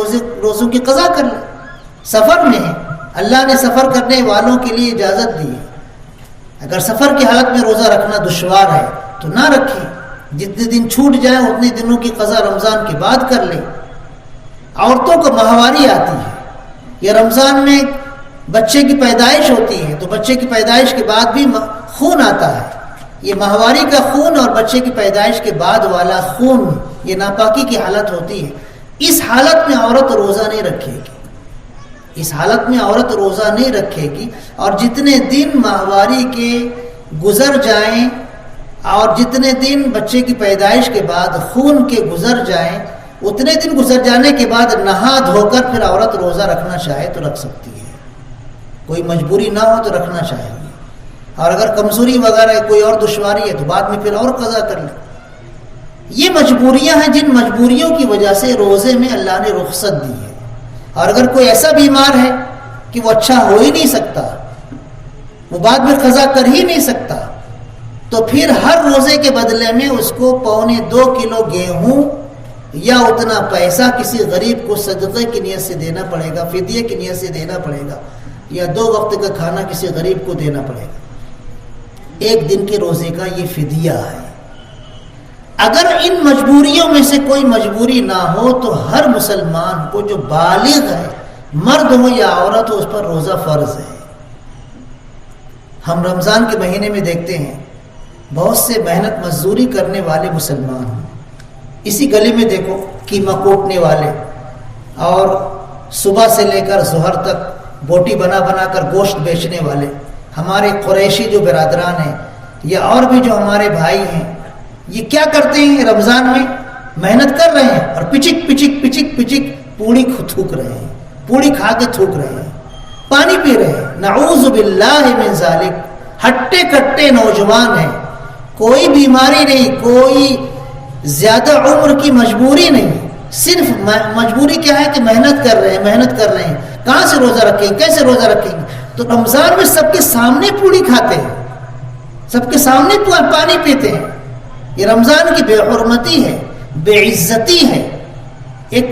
روزوں کی قضا کر لے. سفر میں ہے، اللہ نے سفر کرنے والوں کے لیے اجازت دی ہے. اگر سفر کی حالت میں روزہ رکھنا دشوار ہے تو نہ رکھیں، جتنے دن چھوٹ جائیں اتنے دنوں کی قضا رمضان کے بعد کر لیں. عورتوں کو ماہواری آتی ہے، یہ رمضان میں بچے کی پیدائش ہوتی ہے تو بچے کی پیدائش کے بعد بھی خون آتا ہے. یہ ماہواری کا خون اور بچے کی پیدائش کے بعد والا خون یہ ناپاکی کی حالت ہوتی ہے. اس حالت میں عورت روزہ نہیں رکھے گی، اس حالت میں عورت روزہ نہیں رکھے گی. اور جتنے دن ماہواری کے گزر جائیں اور جتنے دن بچے کی پیدائش کے بعد خون کے گزر جائیں، اتنے دن گزر جانے کے بعد نہا دھو کر پھر عورت روزہ رکھنا چاہے تو رکھ سکتی ہے. کوئی مجبوری نہ ہو تو رکھنا چاہیے، اور اگر کمزوری وغیرہ کوئی اور دشواری ہے تو بعد میں پھر اور قضا کر لے. یہ مجبوریاں ہیں جن مجبوریوں کی وجہ سے روزے میں اللہ نے رخصت دی ہے. اور اگر کوئی ایسا بیمار ہے کہ وہ اچھا ہو ہی نہیں سکتا، وہ بعد میں قضا کر ہی نہیں سکتا، تو پھر ہر روزے کے بدلے میں اس کو 2.25 کلو گیہوں یا اتنا پیسہ کسی غریب کو صدقے کی نیت سے دینا پڑے گا، فدیے کی نیت سے دینا پڑے گا، یا 2 وقت کا کھانا کسی غریب کو دینا پڑے گا. ایک دن کے روزے کا یہ فدیہ ہے. اگر ان مجبوریوں میں سے کوئی مجبوری نہ ہو تو ہر مسلمان کو جو بالغ ہے، مرد ہو یا عورت ہو، اس پر روزہ فرض ہے. ہم رمضان کے مہینے میں دیکھتے ہیں بہت سے محنت مزدوری کرنے والے مسلمان ہیں. اسی گلی میں دیکھو قیمہ کوٹنے والے اور صبح سے لے کر ظہر تک بوٹی بنا کر گوشت بیچنے والے، ہمارے قریشی جو برادران ہیں یا اور بھی جو ہمارے بھائی ہیں، یہ کیا کرتے ہیں؟ رمضان میں محنت کر رہے ہیں اور پچک پوڑی تھوک رہے ہیں، پوڑی کھا کے تھوک رہے ہیں، پانی پی رہے ہیں. نعوذ باللہ من ذالک. ہٹے کٹے نوجوان ہیں، کوئی بیماری نہیں، کوئی زیادہ عمر کی مجبوری نہیں، صرف مجبوری کیا ہے کہ محنت کر رہے ہیں، کہاں سے روزہ رکھیں گے، کیسے روزہ رکھیں گے؟ تو رمضان میں سب کے سامنے پوڑی کھاتے ہیں، سب کے سامنے پانی پیتے ہیں، یہ رمضان کی بے حرمتی ہے، بے عزتی ہے۔ ایک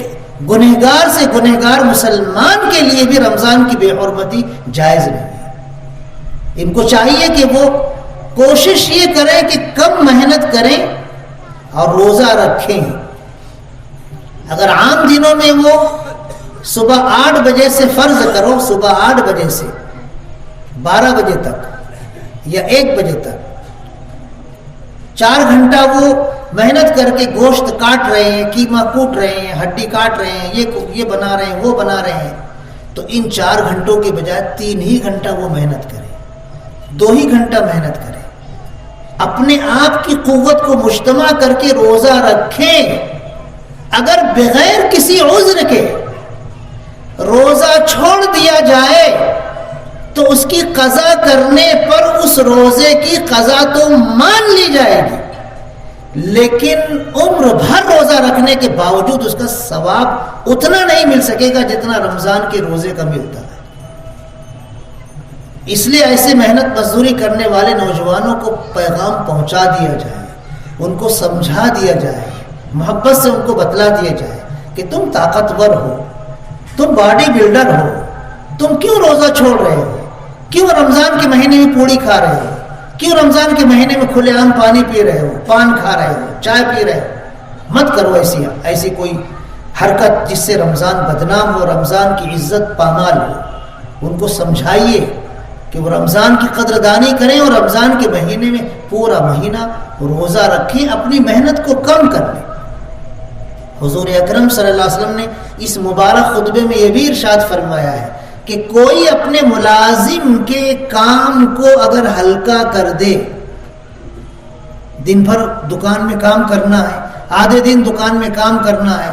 گنہگار سے گنہگار مسلمان کے لیے بھی رمضان کی بے حرمتی جائز نہیں ہے۔ ان کو چاہیے کہ وہ کوشش یہ کریں کہ کم محنت کریں اور روزہ رکھیں۔ اگر عام دنوں میں وہ صبح 8 بجے سے فرض کرو، صبح 8 بجے سے 12 بجے تک یا 1 بجے تک 4 گھنٹہ وہ محنت کر کے گوشت کاٹ رہے ہیں، قیمہ کوٹ رہے ہیں، ہڈی کاٹ رہے ہیں، یہ بنا رہے ہیں، وہ بنا رہے ہیں، تو ان 4 گھنٹوں کے بجائے 3 ہی گھنٹہ وہ محنت کرے، 2 ہی گھنٹہ محنت کرے، اپنے آپ کی قوت کو مجتمع کر کے روزہ رکھیں۔ اگر بغیر کسی عذر کے روزہ چھوڑ دیا جائے تو اس کی قضا کرنے پر اس روزے کی قضا تو مان لی جائے گی، لیکن عمر بھر روزہ رکھنے کے باوجود اس کا ثواب اتنا نہیں مل سکے گا جتنا رمضان کے روزے کا ملتا ہے۔ اس لیے ایسے محنت مزدوری کرنے والے نوجوانوں کو پیغام پہنچا دیا جائے، ان کو سمجھا دیا جائے، محبت سے ان کو بتلا دیا جائے کہ تم طاقتور ہو، تم باڈی بلڈر ہو، تم کیوں روزہ چھوڑ رہے ہو، کیوں رمضان کے مہینے میں پوڑی کھا رہے ہو، کیوں رمضان کے مہینے میں کھلے عام پانی پی رہے ہو، پان کھا رہے ہو، چائے پی رہے ہو۔ مت کرو ایسی کوئی حرکت جس سے رمضان بدنام ہو، رمضان کی عزت پامال ہو۔ ان کو سمجھائیے کہ وہ رمضان کی قدردانی کریں اور رمضان کے مہینے میں پورا مہینہ روزہ رکھیں، اپنی محنت کو کم کر لیں۔ حضور اکرم صلی اللہ علیہ وسلم نے اس مبارک خطبے میں یہ بھی ارشاد فرمایا ہے کہ کوئی اپنے ملازم کے کام کو اگر ہلکا کر دے، دن بھر دکان میں کام کرنا ہے، آدھے دن دکان میں کام کرنا ہے،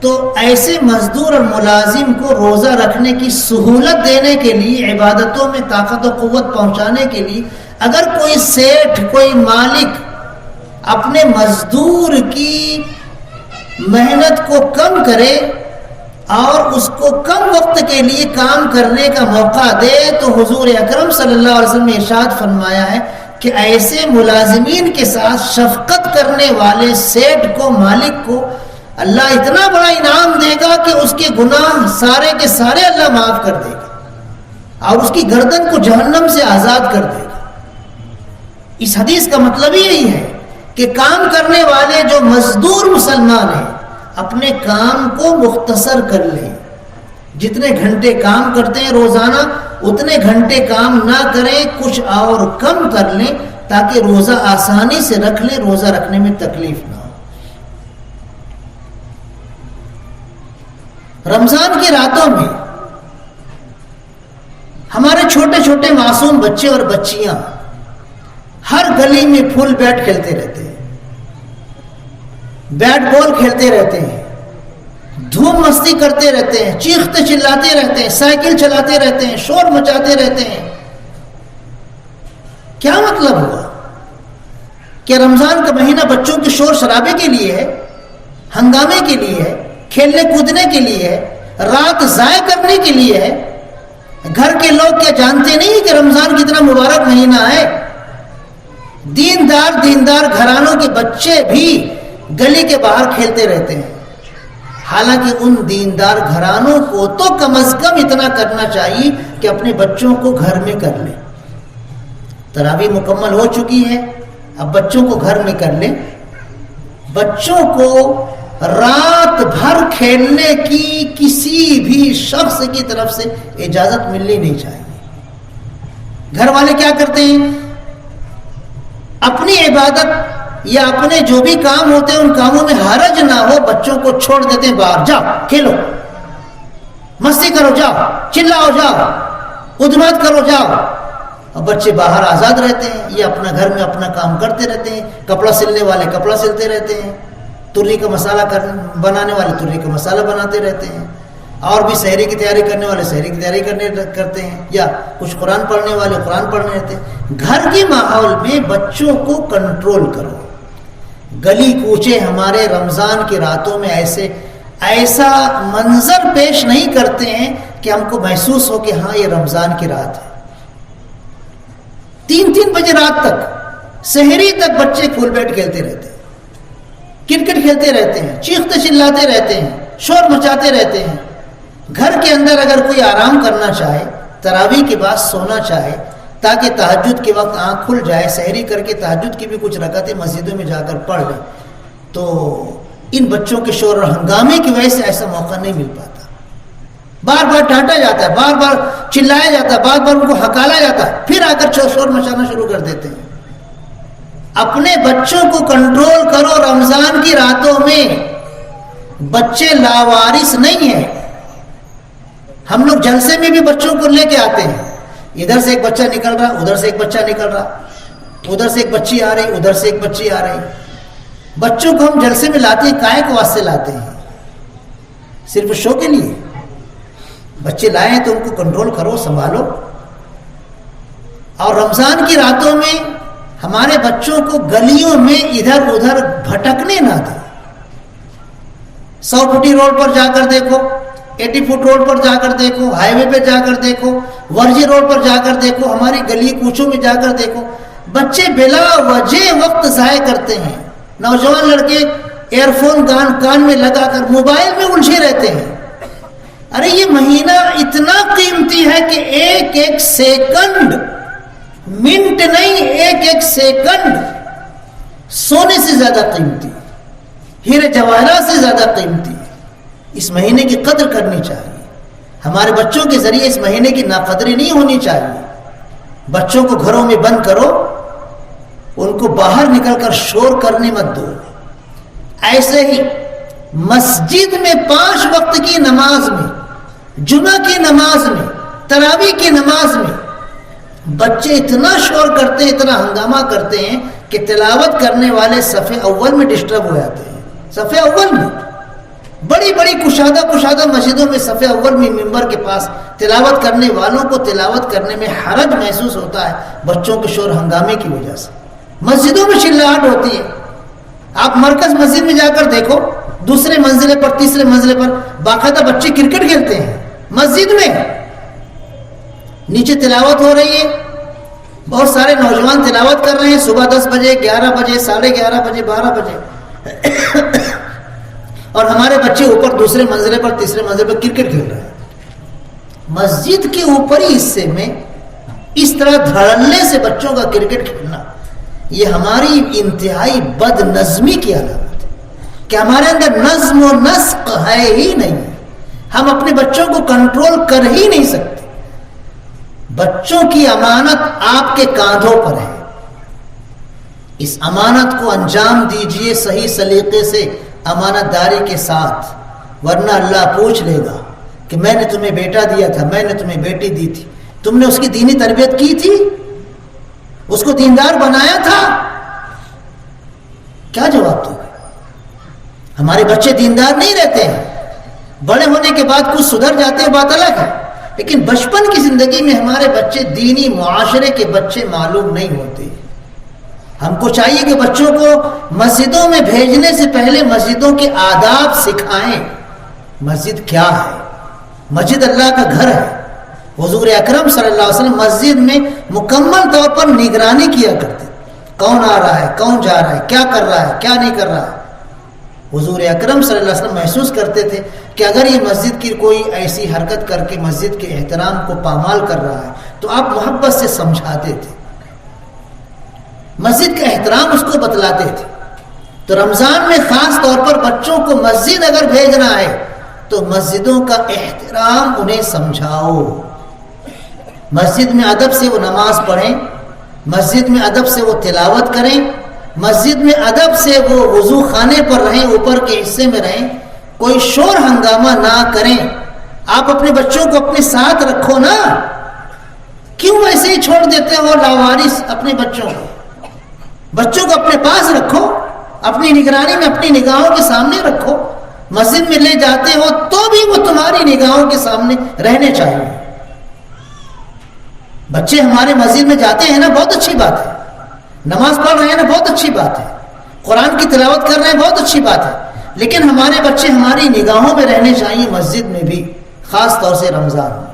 تو ایسے مزدور اور ملازم کو روزہ رکھنے کی سہولت دینے کے لیے، عبادتوں میں طاقت و قوت پہنچانے کے لیے اگر کوئی سیٹھ، کوئی مالک اپنے مزدور کی محنت کو کم کرے اور اس کو کم وقت کے لیے کام کرنے کا موقع دے، تو حضور اکرم صلی اللہ علیہ وسلم نے ارشاد فرمایا ہے کہ ایسے ملازمین کے ساتھ شفقت کرنے والے سیٹھ کو، مالک کو اللہ اتنا بڑا انعام دے گا کہ اس کے گناہ سارے کے سارے اللہ معاف کر دے گا اور اس کی گردن کو جہنم سے آزاد کر دے گا۔ اس حدیث کا مطلب یہی ہے کہ کام کرنے والے جو مزدور مسلمان ہیں اپنے کام کو مختصر کر لیں، جتنے گھنٹے کام کرتے ہیں روزانہ اتنے گھنٹے کام نہ کریں، کچھ اور کم کر لیں تاکہ روزہ آسانی سے رکھ لیں، روزہ رکھنے میں تکلیف نہ ہو۔ رمضان کی راتوں میں ہمارے چھوٹے چھوٹے معصوم بچے اور بچیاں ہر گلی میں پھول بیٹ کھیلتے رہتے ہیں، بیٹ بال کھیلتے رہتے ہیں، دھوم مستی کرتے رہتے ہیں، چیختے چلاتے رہتے ہیں، سائیکل چلاتے رہتے ہیں، شور مچاتے رہتے ہیں۔ کیا مطلب ہوا؟ کہ رمضان کا مہینہ بچوں کے شور شرابے کے لیے ہے، ہنگامے کے لیے ہے، کھیلنے کودنے کے لیے ہے، رات ضائع کرنے کے لیے ہے؟ گھر کے لوگ کیا جانتے نہیں کہ رمضان کتنا مبارک مہینہ ہے؟ دیندار گھرانوں کے بچے بھی گلی کے باہر کھیلتے رہتے ہیں، حالانکہ ان دیندار گھرانوں کو تو کم از کم اتنا کرنا چاہیے کہ اپنے بچوں کو گھر میں کر لیں۔ تراویح مکمل ہو چکی ہے، اب بچوں کو گھر میں کر لیں۔ بچوں کو رات بھر کھیلنے کی کسی بھی شخص کی طرف سے اجازت ملنی نہیں چاہیے۔ گھر والے کیا کرتے ہیں؟ اپنی عبادت یا اپنے جو بھی کام ہوتے ہیں ان کاموں میں حرج نہ ہو، بچوں کو چھوڑ دیتے ہیں باہر، جاؤ کھیلو، مستی کرو، جاؤ چلاؤ، جاؤ ادمات کرو، جاؤ۔ اور بچے باہر آزاد رہتے ہیں، یہ اپنا گھر میں اپنا کام کرتے رہتے ہیں، کپڑا سلنے والے کپڑا سلتے رہتے ہیں، تری کا مسالہ بنانے والے تری کا مسالہ بناتے رہتے ہیں، اور بھی سحری کی تیاری کرنے والے سحری کی تیاری کرتے ہیں، یا کچھ قرآن پڑھنے والے قرآن پڑھنے رہتے ہیں۔ گھر کے ماحول میں بچوں کو کنٹرول کرو، گلی کوچے ہمارے رمضان کی راتوں میں ایسا منظر پیش نہیں کرتے ہیں کہ ہم کو محسوس ہو کہ ہاں یہ رمضان کی رات ہے. 3 بجے رات تک، سحری تک بچے پھول بیٹ کھیلتے رہتے ہیں، کرکٹ کھیلتے رہتے ہیں، چیختے چلاتے رہتے ہیں، شور مچاتے رہتے ہیں. گھر کے اندر اگر کوئی آرام کرنا چاہے، تراویح کے بعد سونا چاہے تاکہ تہجد کے وقت آنکھ کھل جائے، سحری کر کے تہجد کی بھی کچھ رکعتیں مسجدوں میں جا کر پڑھ لیں، تو ان بچوں کے شور اور ہنگامے کی وجہ سے ایسا موقع نہیں مل پاتا. بار بار ڈانٹا جاتا ہے، بار بار چلایا جاتا ہے، بار بار ان کو ہکالا جاتا ہے، پھر آ کر شور مچانا شروع کر دیتے ہیں. اپنے بچوں کو کنٹرول کرو. رمضان کی راتوں میں بچے لاوارث نہیں ہیں. ہم لوگ جلسے میں بھی بچوں کو لے کے آتے ہیں، ادھر سے ایک بچہ نکل رہا، ادھر سے ایک بچہ نکل رہا، ادھر سے ایک بچی آ رہی، ادھر سے ایک بچی آ رہی. بچوں کو ہم جلسے میں لاتے ہیں، کائے کو واسطے لاتے ہیں؟ صرف شو کے لیے. بچے لائے تو ان کو کنٹرول کرو، سنبھالو. اور رمضان کی راتوں میں ہمارے بچوں کو گلیوں میں ادھر ادھر بھٹکنے نہ دیں. 100 فٹی روڈ پر جا کر دیکھو، 80 فٹ روڈ پر جا کر دیکھو، ہائی وے پہ جا کر دیکھو، ورجی روڈ پر جا کر دیکھو، ہماری گلی کوچوں میں جا کر دیکھو، بچے بلا وجہ وقت ضائع کرتے ہیں. نوجوان لڑکے ایئر فون کان میں لگا کر موبائل میں الجھے رہتے ہیں. ارے یہ مہینہ اتنا قیمتی ہے کہ ایک ایک سیکنڈ، منٹ نہیں، ایک ایک سیکنڈ سونے سے زیادہ قیمتی، ہیرے جواہرات سے زیادہ قیمتی. اس مہینے کی قدر کرنی چاہیے. ہمارے بچوں کے ذریعے اس مہینے کی ناقدری نہیں ہونی چاہیے. بچوں کو گھروں میں بند کرو، ان کو باہر نکل کر شور کرنے مت دو. ایسے ہی مسجد میں 5 وقت کی نماز میں، جمعہ کی نماز میں، تراویح کی نماز میں بچے اتنا شور کرتے ہیں، اتنا ہنگامہ کرتے ہیں کہ تلاوت کرنے والے صف اول میں ڈسٹرب ہو جاتے ہیں. صف اول میں بڑی بڑی کشادہ مسجدوں میں صف اول میں ممبر کے پاس تلاوت کرنے والوں کو تلاوت کرنے میں حرج محسوس ہوتا ہے بچوں کے شور ہنگامے کی وجہ سے. مسجدوں میں چلاہٹ ہوتی ہے. آپ مرکز مسجد میں جا کر دیکھو، دوسرے منزلے پر، تیسرے منزلے پر باقاعدہ بچے کرکٹ کھیلتے ہیں مسجد میں. نیچے تلاوت ہو رہی ہے، بہت سارے نوجوان تلاوت کر رہے ہیں، صبح 10 بجے، 11 بجے، 11:30 بجے، 12 بجے، اور ہمارے بچے اوپر دوسرے منزلے پر، تیسرے منزلے پر کرکٹ کھیل رہے ہیں. مسجد کے اوپری حصے میں اس طرح دھڑلنے سے بچوں کا کرکٹ کھیلنا، یہ ہماری انتہائی بد نظمی کی علامت ہے کہ ہمارے اندر نظم و نسق ہے ہی نہیں. ہم اپنے بچوں کو کنٹرول کر ہی نہیں سکتے. بچوں کی امانت آپ کے کاندھوں پر ہے. اس امانت کو انجام دیجئے صحیح سلیقے سے، امانت داری کے ساتھ، ورنہ اللہ پوچھ لے گا کہ میں نے تمہیں بیٹا دیا تھا، میں نے تمہیں بیٹی دی تھی، تم نے اس کی دینی تربیت کی تھی، اس کو دیندار بنایا تھا؟ کیا جواب دو گے؟ ہمارے بچے دیندار نہیں رہتے ہیں، بڑے ہونے کے بعد کچھ سدھر جاتے ہیں، بات الگ ہے، لیکن بچپن کی زندگی میں ہمارے بچے دینی معاشرے کے بچے معلوم نہیں ہوتے. ہم کو چاہیے کہ بچوں کو مسجدوں میں بھیجنے سے پہلے مسجدوں کے آداب سکھائیں. مسجد کیا ہے؟ مسجد اللہ کا گھر ہے. حضور اکرم صلی اللہ علیہ وسلم مسجد میں مکمل طور پر نگرانی کیا کرتے، کون آ رہا ہے، کون جا رہا ہے، کیا کر رہا ہے، کیا نہیں کر رہا ہے. حضور اکرم صلی اللہ علیہ وسلم محسوس کرتے تھے کہ اگر یہ مسجد کی کوئی ایسی حرکت کر کے مسجد کے احترام کو پامال کر رہا ہے تو آپ محبت سے سمجھاتے تھے، مسجد کا احترام اس کو بتلاتے تھے. تو رمضان میں خاص طور پر بچوں کو مسجد اگر بھیجنا ہے تو مسجدوں کا احترام انہیں سمجھاؤ. مسجد میں ادب سے وہ نماز پڑھیں، مسجد میں ادب سے وہ تلاوت کریں، مسجد میں ادب سے وہ وضو خانے پر رہیں، اوپر کے حصے میں رہیں، کوئی شور ہنگامہ نہ کریں. آپ اپنے بچوں کو اپنے ساتھ رکھو نا. کیوں ایسے ہی چھوڑ دیتے ہو لاوارث اپنے بچوں کو؟ بچوں کو اپنے پاس رکھو، اپنی نگرانی میں اپنی نگاہوں کے سامنے رکھو. مسجد میں لے جاتے ہو تو بھی وہ تمہاری نگاہوں کے سامنے رہنے چاہیے. بچے ہمارے مسجد میں جاتے ہیں نا، بہت اچھی بات ہے. نماز پڑھ رہے ہیں نا، بہت اچھی بات ہے. قرآن کی تلاوت کر رہے ہیں، بہت اچھی بات ہے، لیکن ہمارے بچے ہماری نگاہوں میں رہنے چاہیے، مسجد میں بھی، خاص طور سے رمضان میں۔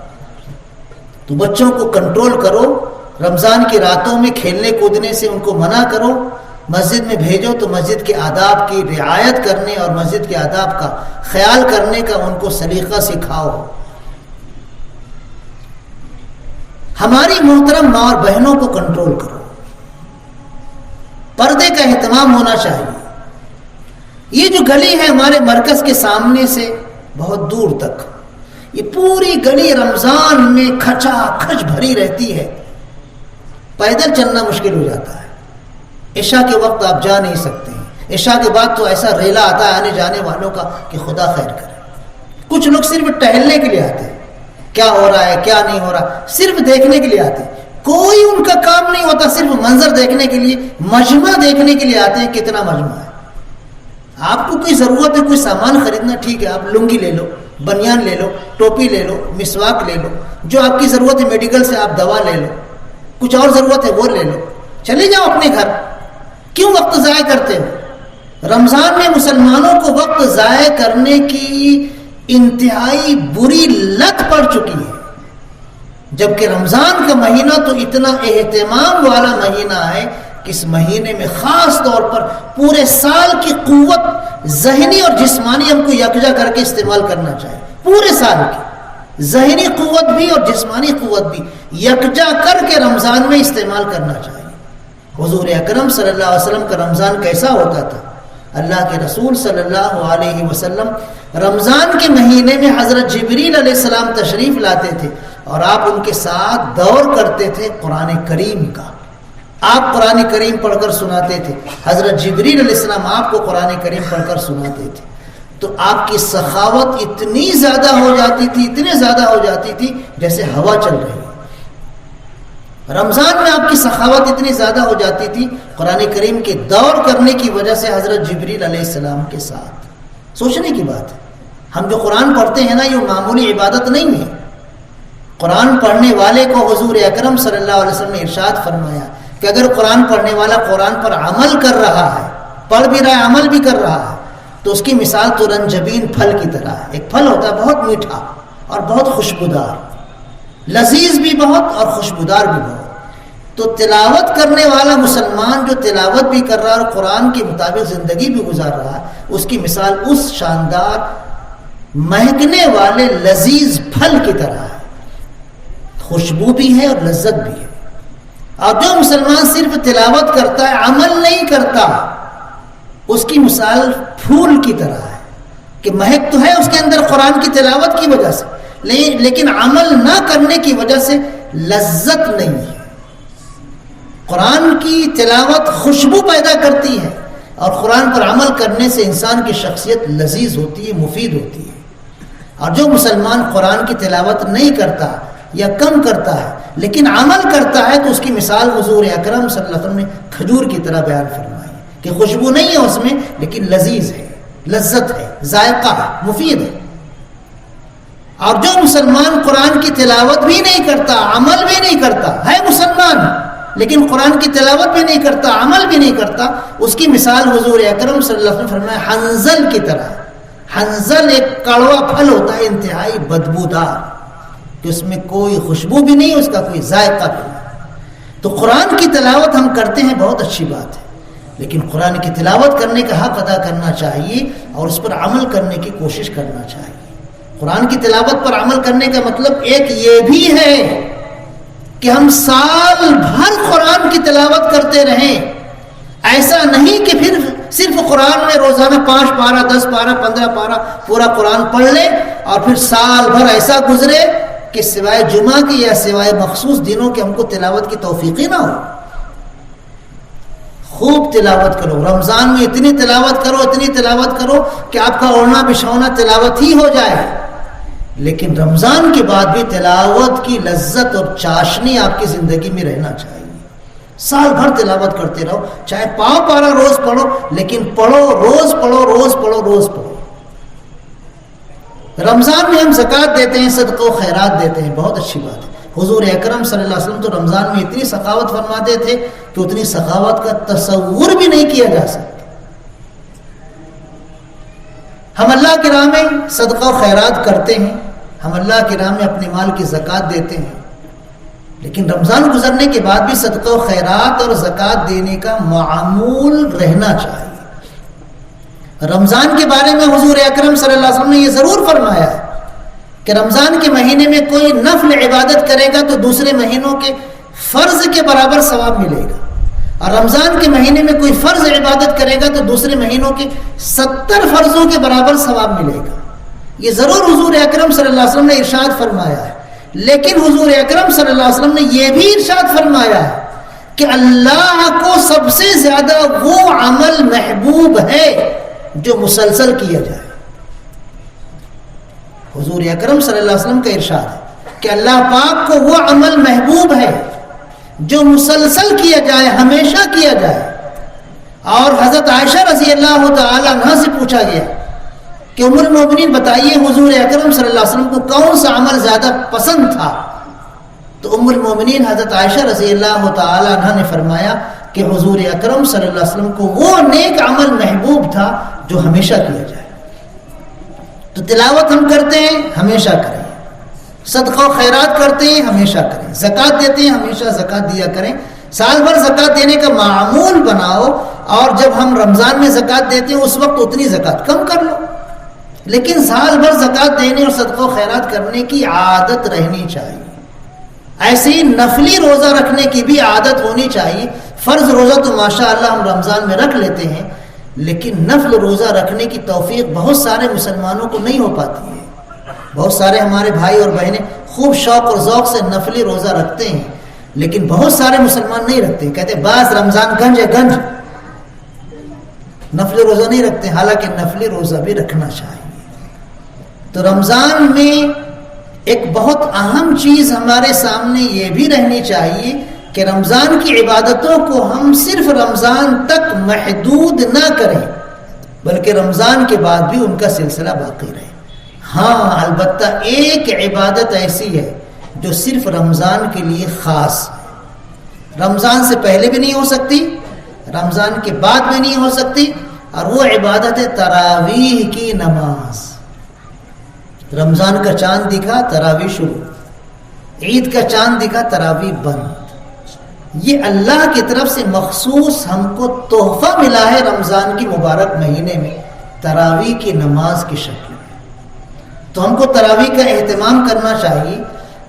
تو بچوں کو کنٹرول کرو، رمضان کی راتوں میں کھیلنے کودنے سے ان کو منع کرو، مسجد میں بھیجو تو مسجد کے آداب کی رعایت کرنے اور مسجد کے آداب کا خیال کرنے کا ان کو سلیقہ سکھاؤ۔ ہماری محترم ماں اور بہنوں کو کنٹرول کرو، پردے کا اہتمام ہونا چاہیے۔ یہ جو گلی ہے ہمارے مرکز کے سامنے سے بہت دور تک، یہ پوری گلی رمضان میں کھچا کھچ بھری رہتی ہے، پیدل چلنا مشکل ہو جاتا ہے۔ عشاء کے وقت آپ جا نہیں سکتے ہیں، عشاء کے بعد تو ایسا ریلا آتا ہے آنے جانے والوں کا کہ خدا خیر کرے۔ کچھ لوگ صرف ٹہلنے کے لیے آتے ہیں، کیا ہو رہا ہے کیا نہیں ہو رہا، صرف دیکھنے کے لیے آتے ہیں، کوئی ان کا کام نہیں ہوتا، صرف منظر دیکھنے کے لیے، مجمع دیکھنے کے لیے آتے ہیں۔ کتنا مجمع ہے؟ آپ کو کوئی ضرورت ہے کوئی سامان خریدنا، ٹھیک ہے، آپ لنگی لے لو، بنیان لے لو، ٹوپی لے لو، مسواک لے لو، جو آپ کی ضرورت ہے میڈیکل سے آپ دوا لے لو، کچھ اور ضرورت ہے وہ لے لو، چلے جاؤ اپنے گھر۔ کیوں وقت ضائع کرتے ہو؟ رمضان میں مسلمانوں کو وقت ضائع کرنے کی انتہائی بری لت پڑ چکی ہے، جبکہ رمضان کا مہینہ تو اتنا اہتمام والا مہینہ ہے کہ اس مہینے میں خاص طور پر پورے سال کی قوت ذہنی اور جسمانی ہم کو یکجا کر کے استعمال کرنا چاہیے۔ پورے سال کی ذہنی قوت بھی اور جسمانی قوت بھی یکجا کر کے رمضان میں استعمال کرنا چاہیے۔ حضور اکرم صلی اللہ علیہ وسلم کا رمضان کیسا ہوتا تھا؟ اللہ کے رسول صلی اللہ علیہ وسلم رمضان کے مہینے میں حضرت جبریل علیہ السلام تشریف لاتے تھے اور آپ ان کے ساتھ دور کرتے تھے قرآن کریم کا۔ آپ قرآن کریم پڑھ کر سناتے تھے، حضرت جبریل علیہ السلام آپ کو قرآن کریم پڑھ کر سناتے تھے، تو آپ کی سخاوت اتنی زیادہ ہو جاتی تھی، اتنی زیادہ ہو جاتی تھی جیسے ہوا چل رہی ہے۔ رمضان میں آپ کی سخاوت اتنی زیادہ ہو جاتی تھی قرآن کریم کے دور کرنے کی وجہ سے حضرت جبریل علیہ السلام کے ساتھ۔ سوچنے کی بات ہے، ہم جو قرآن پڑھتے ہیں نا، یہ معمولی عبادت نہیں ہے۔ قرآن پڑھنے والے کو حضور اکرم صلی اللہ علیہ وسلم نے ارشاد فرمایا کہ اگر قرآن پڑھنے والا قرآن پر عمل کر رہا ہے، پڑھ بھی رہا ہے، عمل بھی کر رہا ہے، تو اس کی مثال تو رنجبین پھل کی طرح ہے۔ ایک پھل ہوتا ہے بہت میٹھا اور بہت خوشبودار، لذیذ بھی بہت اور خوشبودار بھی بہت۔ تو تلاوت کرنے والا مسلمان جو تلاوت بھی کر رہا ہے اور قرآن کے مطابق زندگی بھی گزار رہا ہے، اس کی مثال اس شاندار مہکنے والے لذیذ پھل کی طرح ہے، خوشبو بھی ہے اور لذت بھی ہے۔ اور جو مسلمان صرف تلاوت کرتا ہے، عمل نہیں کرتا، اس کی مثال پھول کی طرح ہے کہ مہک تو ہے اس کے اندر قرآن کی تلاوت کی وجہ سے، لیکن عمل نہ کرنے کی وجہ سے لذت نہیں ہے۔ قرآن کی تلاوت خوشبو پیدا کرتی ہے اور قرآن پر عمل کرنے سے انسان کی شخصیت لذیذ ہوتی ہے، مفید ہوتی ہے۔ اور جو مسلمان قرآن کی تلاوت نہیں کرتا یا کم کرتا ہے لیکن عمل کرتا ہے، تو اس کی مثال حضور اکرم صلی اللہ علیہ وسلم نے کھجور کی طرح بیان فرمائی کہ خوشبو نہیں ہے اس میں لیکن لذیذ ہے، لذت ہے، ذائقہ ہے، مفید ہے۔ اور جو مسلمان قرآن کی تلاوت بھی نہیں کرتا، عمل بھی نہیں کرتا، ہے مسلمان لیکن قرآن کی تلاوت بھی نہیں کرتا، عمل بھی نہیں کرتا، اس کی مثال حضور اکرم صلی اللہ علیہ وسلم فرمایا حنظل کی طرح۔ حنظل ایک کڑوا پھل ہوتا ہے، انتہائی بدبودار، کہ اس میں کوئی خوشبو بھی نہیں، اس کا کوئی ذائقہ بھی نہیں۔ تو قرآن کی تلاوت ہم کرتے ہیں، بہت اچھی بات ہے، لیکن قرآن کی تلاوت کرنے کا حق ادا کرنا چاہیے اور اس پر عمل کرنے کی کوشش کرنا چاہیے۔ قرآن کی تلاوت پر عمل کرنے کا مطلب ایک یہ بھی ہے کہ ہم سال بھر قرآن کی تلاوت کرتے رہیں۔ ایسا نہیں کہ پھر صرف قرآن میں روزانہ 5 پارہ 10 پارہ 15 پارہ پورا قرآن پڑھ لیں اور پھر سال بھر ایسا گزرے کہ سوائے جمعہ کے یا سوائے مخصوص دنوں کے ہم کو تلاوت کی توفیق ہی نہ ہو۔ خوب تلاوت کرو، رمضان میں اتنی تلاوت کرو، اتنی تلاوت کرو کہ آپ کا اوڑھنا بچھونا تلاوت ہی ہو جائے۔ لیکن رمضان کے بعد بھی تلاوت کی لذت اور چاشنی آپ کی زندگی میں رہنا چاہیے۔ سال بھر تلاوت کرتے رہو، چاہے 5 پارہ روز پڑھو، لیکن پڑھو، روز پڑھو، روز پڑھو، روز پڑھو۔ رمضان میں ہم زکوٰۃ دیتے ہیں، صدقہ و خیرات دیتے ہیں، بہت اچھی بات ہے۔ حضور اکرم صلی اللہ علیہ وسلم تو رمضان میں اتنی سخاوت فرماتے تھے کہ اتنی سخاوت کا تصور بھی نہیں کیا جا سکتا۔ ہم اللہ کی راہ میں صدقہ و خیرات کرتے ہیں، ہم اللہ کی راہ میں اپنے مال کی زکوٰۃ دیتے ہیں، لیکن رمضان گزرنے کے بعد بھی صدقہ و خیرات اور زکوٰۃ دینے کا معمول رہنا چاہیے۔ رمضان کے بارے میں حضور اکرم صلی اللہ علیہ وسلم نے یہ ضرور فرمایا ہے کہ رمضان کے مہینے میں کوئی نفل عبادت کرے گا تو دوسرے مہینوں کے فرض کے برابر ثواب ملے گا، اور رمضان کے مہینے میں کوئی فرض عبادت کرے گا تو دوسرے مہینوں کے 70 فرضوں کے برابر ثواب ملے گا۔ یہ ضرور حضور اکرم صلی اللہ علیہ وسلم نے ارشاد فرمایا ہے، لیکن حضور اکرم صلی اللہ علیہ وسلم نے یہ بھی ارشاد فرمایا ہے کہ اللہ کو سب سے زیادہ وہ عمل محبوب ہے جو مسلسل کیا جائے۔ حضور اکرم صلی اللہ علیہ وسلم کا ارشاد ہے کہ اللہ پاک کو وہ عمل محبوب ہے جو مسلسل کیا جائے، ہمیشہ کیا جائے۔ اور حضرت عائشہ رضی اللہ تعالی عنہا سے پوچھا گیا کہ ام المؤمنین بتائیے حضور اکرم صلی اللہ علیہ وسلم کو کون سا عمل زیادہ پسند تھا؟ تو ام المؤمنین حضرت عائشہ رضی اللہ تعالی عنہا نے فرمایا کہ حضور اکرم صلی اللہ علیہ وسلم کو وہ نیک عمل محبوب تھا جو ہمیشہ کیا جائے۔ تو تلاوت ہم کرتے ہیں، ہمیشہ کریں، صدقہ و خیرات کرتے ہیں، ہمیشہ کریں، زکوٰۃ دیتے ہیں، ہمیشہ زکوٰۃ دیا کریں، سال بھر زکوٰۃ دینے کا معمول بناؤ، اور جب ہم رمضان میں زکوٰۃ دیتے ہیں اس وقت اتنی زکوٰۃ کم کر لو، لیکن سال بھر زکوٰۃ دینے اور صدقہ و خیرات کرنے کی عادت رہنی چاہیے۔ ایسے ہی نفلی روزہ رکھنے کی بھی عادت ہونی چاہیے۔ فرض روزہ تو ماشاءاللہ ہم رمضان میں رکھ لیتے ہیں، لیکن نفل روزہ رکھنے کی توفیق بہت سارے مسلمانوں کو نہیں ہو پاتی ہے۔ بہت سارے ہمارے بھائی اور بہنیں خوب شوق اور ذوق سے نفلی روزہ رکھتے ہیں، لیکن بہت سارے مسلمان نہیں رکھتے، کہتے ہیں بعض رمضان گنج ہے گنج، نفلی روزہ نہیں رکھتے، حالانکہ نفلی روزہ بھی رکھنا چاہیے۔ تو رمضان میں ایک بہت اہم چیز ہمارے سامنے یہ بھی رہنی چاہیے کہ رمضان کی عبادتوں کو ہم صرف رمضان تک محدود نہ کریں، بلکہ رمضان کے بعد بھی ان کا سلسلہ باقی رہے۔ ہاں البتہ ایک عبادت ایسی ہے جو صرف رمضان کے لیے خاص ہے، رمضان سے پہلے بھی نہیں ہو سکتی، رمضان کے بعد بھی نہیں ہو سکتی، اور وہ عبادت ہے تراویح کی نماز۔ رمضان کا چاند دکھا تراویح شروع، عید کا چاند دکھا تراویح بند۔ یہ اللہ کی طرف سے مخصوص ہم کو تحفہ ملا ہے رمضان کی مبارک مہینے میں، تراویح کی نماز کی شکل میں۔ تو ہم کو تراویح کا اہتمام کرنا چاہیے،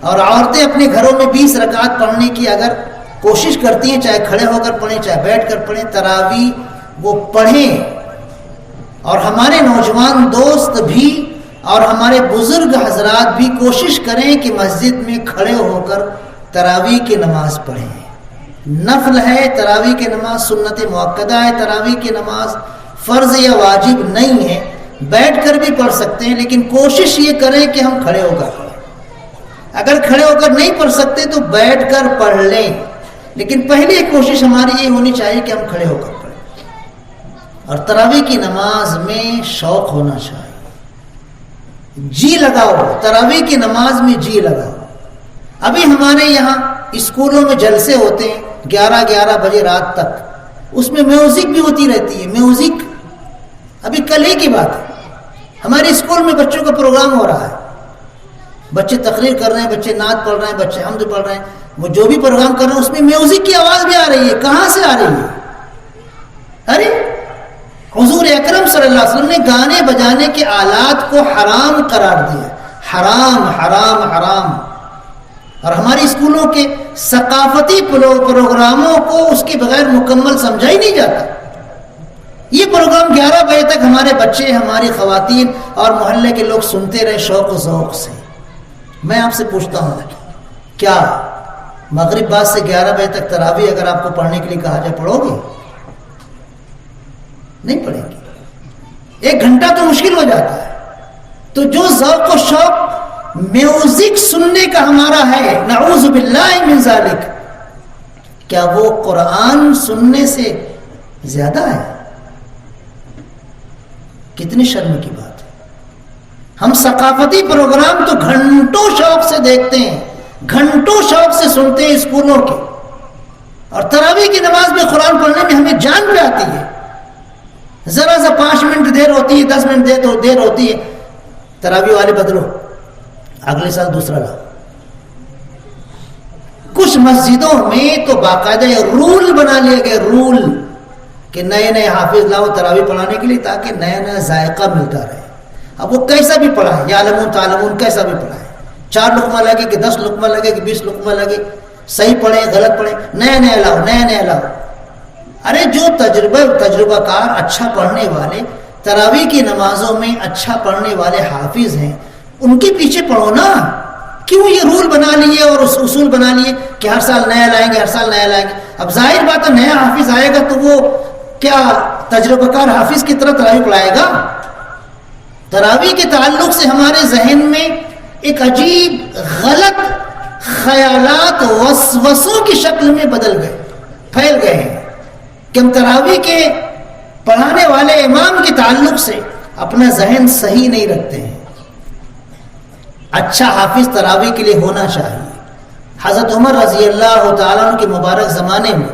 اور عورتیں اپنے گھروں میں 20 رکعت پڑھنے کی اگر کوشش کرتی ہیں، چاہے کھڑے ہو کر پڑھیں چاہے بیٹھ کر پڑھیں، تراویح وہ پڑھیں۔ اور ہمارے نوجوان دوست بھی اور ہمارے بزرگ حضرات بھی کوشش کریں کہ مسجد میں کھڑے ہو کر تراویح کی نماز پڑھیں۔ نفل ہے تراویح کی نماز، سنت مؤکدہ ہے تراویح کی نماز، فرض یا واجب نہیں ہے، بیٹھ کر بھی پڑھ سکتے ہیں، لیکن کوشش یہ کریں کہ ہم کھڑے ہو کر پڑھیں۔ اگر کھڑے ہو کر نہیں پڑھ سکتے تو بیٹھ کر پڑھ لیں، لیکن پہلی کوشش ہماری یہ ہونی چاہیے کہ ہم کھڑے ہو کر پڑھیں۔ اور تراویح کی نماز میں شوق ہونا چاہیے، جی لگاؤ، تراویح کی نماز میں جی لگاؤ۔ ابھی ہمارے یہاں اسکولوں میں جلسے ہوتے ہیں 11 بجے رات تک، اس میں میوزک بھی ہوتی رہتی ہے۔ میوزک ابھی کل ہی کی بات ہے، ہمارے اسکول میں بچوں کا پروگرام ہو رہا ہے، بچے تقریر کر رہے ہیں، بچے نعت پڑھ رہے ہیں، بچے حمد پڑھ رہے ہیں، وہ جو بھی پروگرام کر رہے ہیں اس میں میوزک کی آواز بھی آ رہی ہے۔ کہاں سے آ رہی ہے؟ ارے حضور اکرم صلی اللہ علیہ وسلم نے گانے بجانے کے آلات کو حرام قرار دیا، حرام حرام حرام۔ اور ہمارے اسکولوں کے ثقافتی پروگراموں کو اس کے بغیر مکمل سمجھا ہی نہیں جاتا۔ یہ پروگرام 11 بجے تک ہمارے بچے، ہماری خواتین اور محلے کے لوگ سنتے رہے شوق و ذوق سے۔ میں آپ سے پوچھتا ہوں، کیا مغرب بعد سے 11 بجے تک تراویح اگر آپ کو پڑھنے کے لیے کہا جائے پڑھو گے؟ نہیں پڑھیں گے، 1 گھنٹہ تو مشکل ہو جاتا ہے۔ تو جو ذوق و شوق میوزک سننے کا ہمارا ہے، نعوذ باللہ من ذالک، کیا وہ قرآن سننے سے زیادہ ہے؟ کتنی شرم کی بات ہے۔ ہم ثقافتی پروگرام تو گھنٹوں شوق سے دیکھتے ہیں، گھنٹوں شوق سے سنتے ہیں اسکولوں کے، اور تراویح کی نماز میں قرآن پڑھنے میں ہمیں جان بھی آتی ہے، ذرا سا 5 منٹ دیر ہوتی ہے، 10 منٹ دیر ہوتی ہے، تراویح والے بدلو، اگلے سال دوسرا لاؤ۔ کچھ مسجدوں میں تو باقاعدہ رول بنا لیا گیا، رول کہ نئے حافظ لاؤ تراویح پڑھانے کے لیے تاکہ نیا ذائقہ ملتا رہے۔ اب وہ کیسا بھی پڑھائے، یعلمون تعلمون کیسا بھی پڑھائے، 4 لقمہ لگے کہ 10 لقمہ لگے کہ 20 لقمہ لگے، صحیح پڑھیں غلط پڑھیں، نیا لاؤ۔ ارے جو تجربہ کار اچھا پڑھنے والے، تراویح کی نمازوں میں اچھا پڑھنے والے حافظ ہیں، ان کے پیچھے پڑھو نا۔ کیوں یہ رول بنا لیے اور اصول بنا لیے کہ ہر سال نیا لائیں گے؟ اب ظاہر بات ہے نیا حافظ آئے گا تو وہ کیا تجربہ کار حافظ کی طرح تراویح پڑھائے گا؟ تراویح کے تعلق سے ہمارے ذہن میں ایک عجیب غلط خیالات وسوسوں کی شکل میں پھیل گئے ہیں کہ ہم تراویح کے پڑھانے والے امام کے تعلق سے اپنا ذہن صحیح نہیں رکھتے ہیں۔ اچھا حافظ تراویح کے لیے ہونا چاہیے۔ حضرت عمر رضی اللہ تعالیٰ عنہ کے مبارک زمانے میں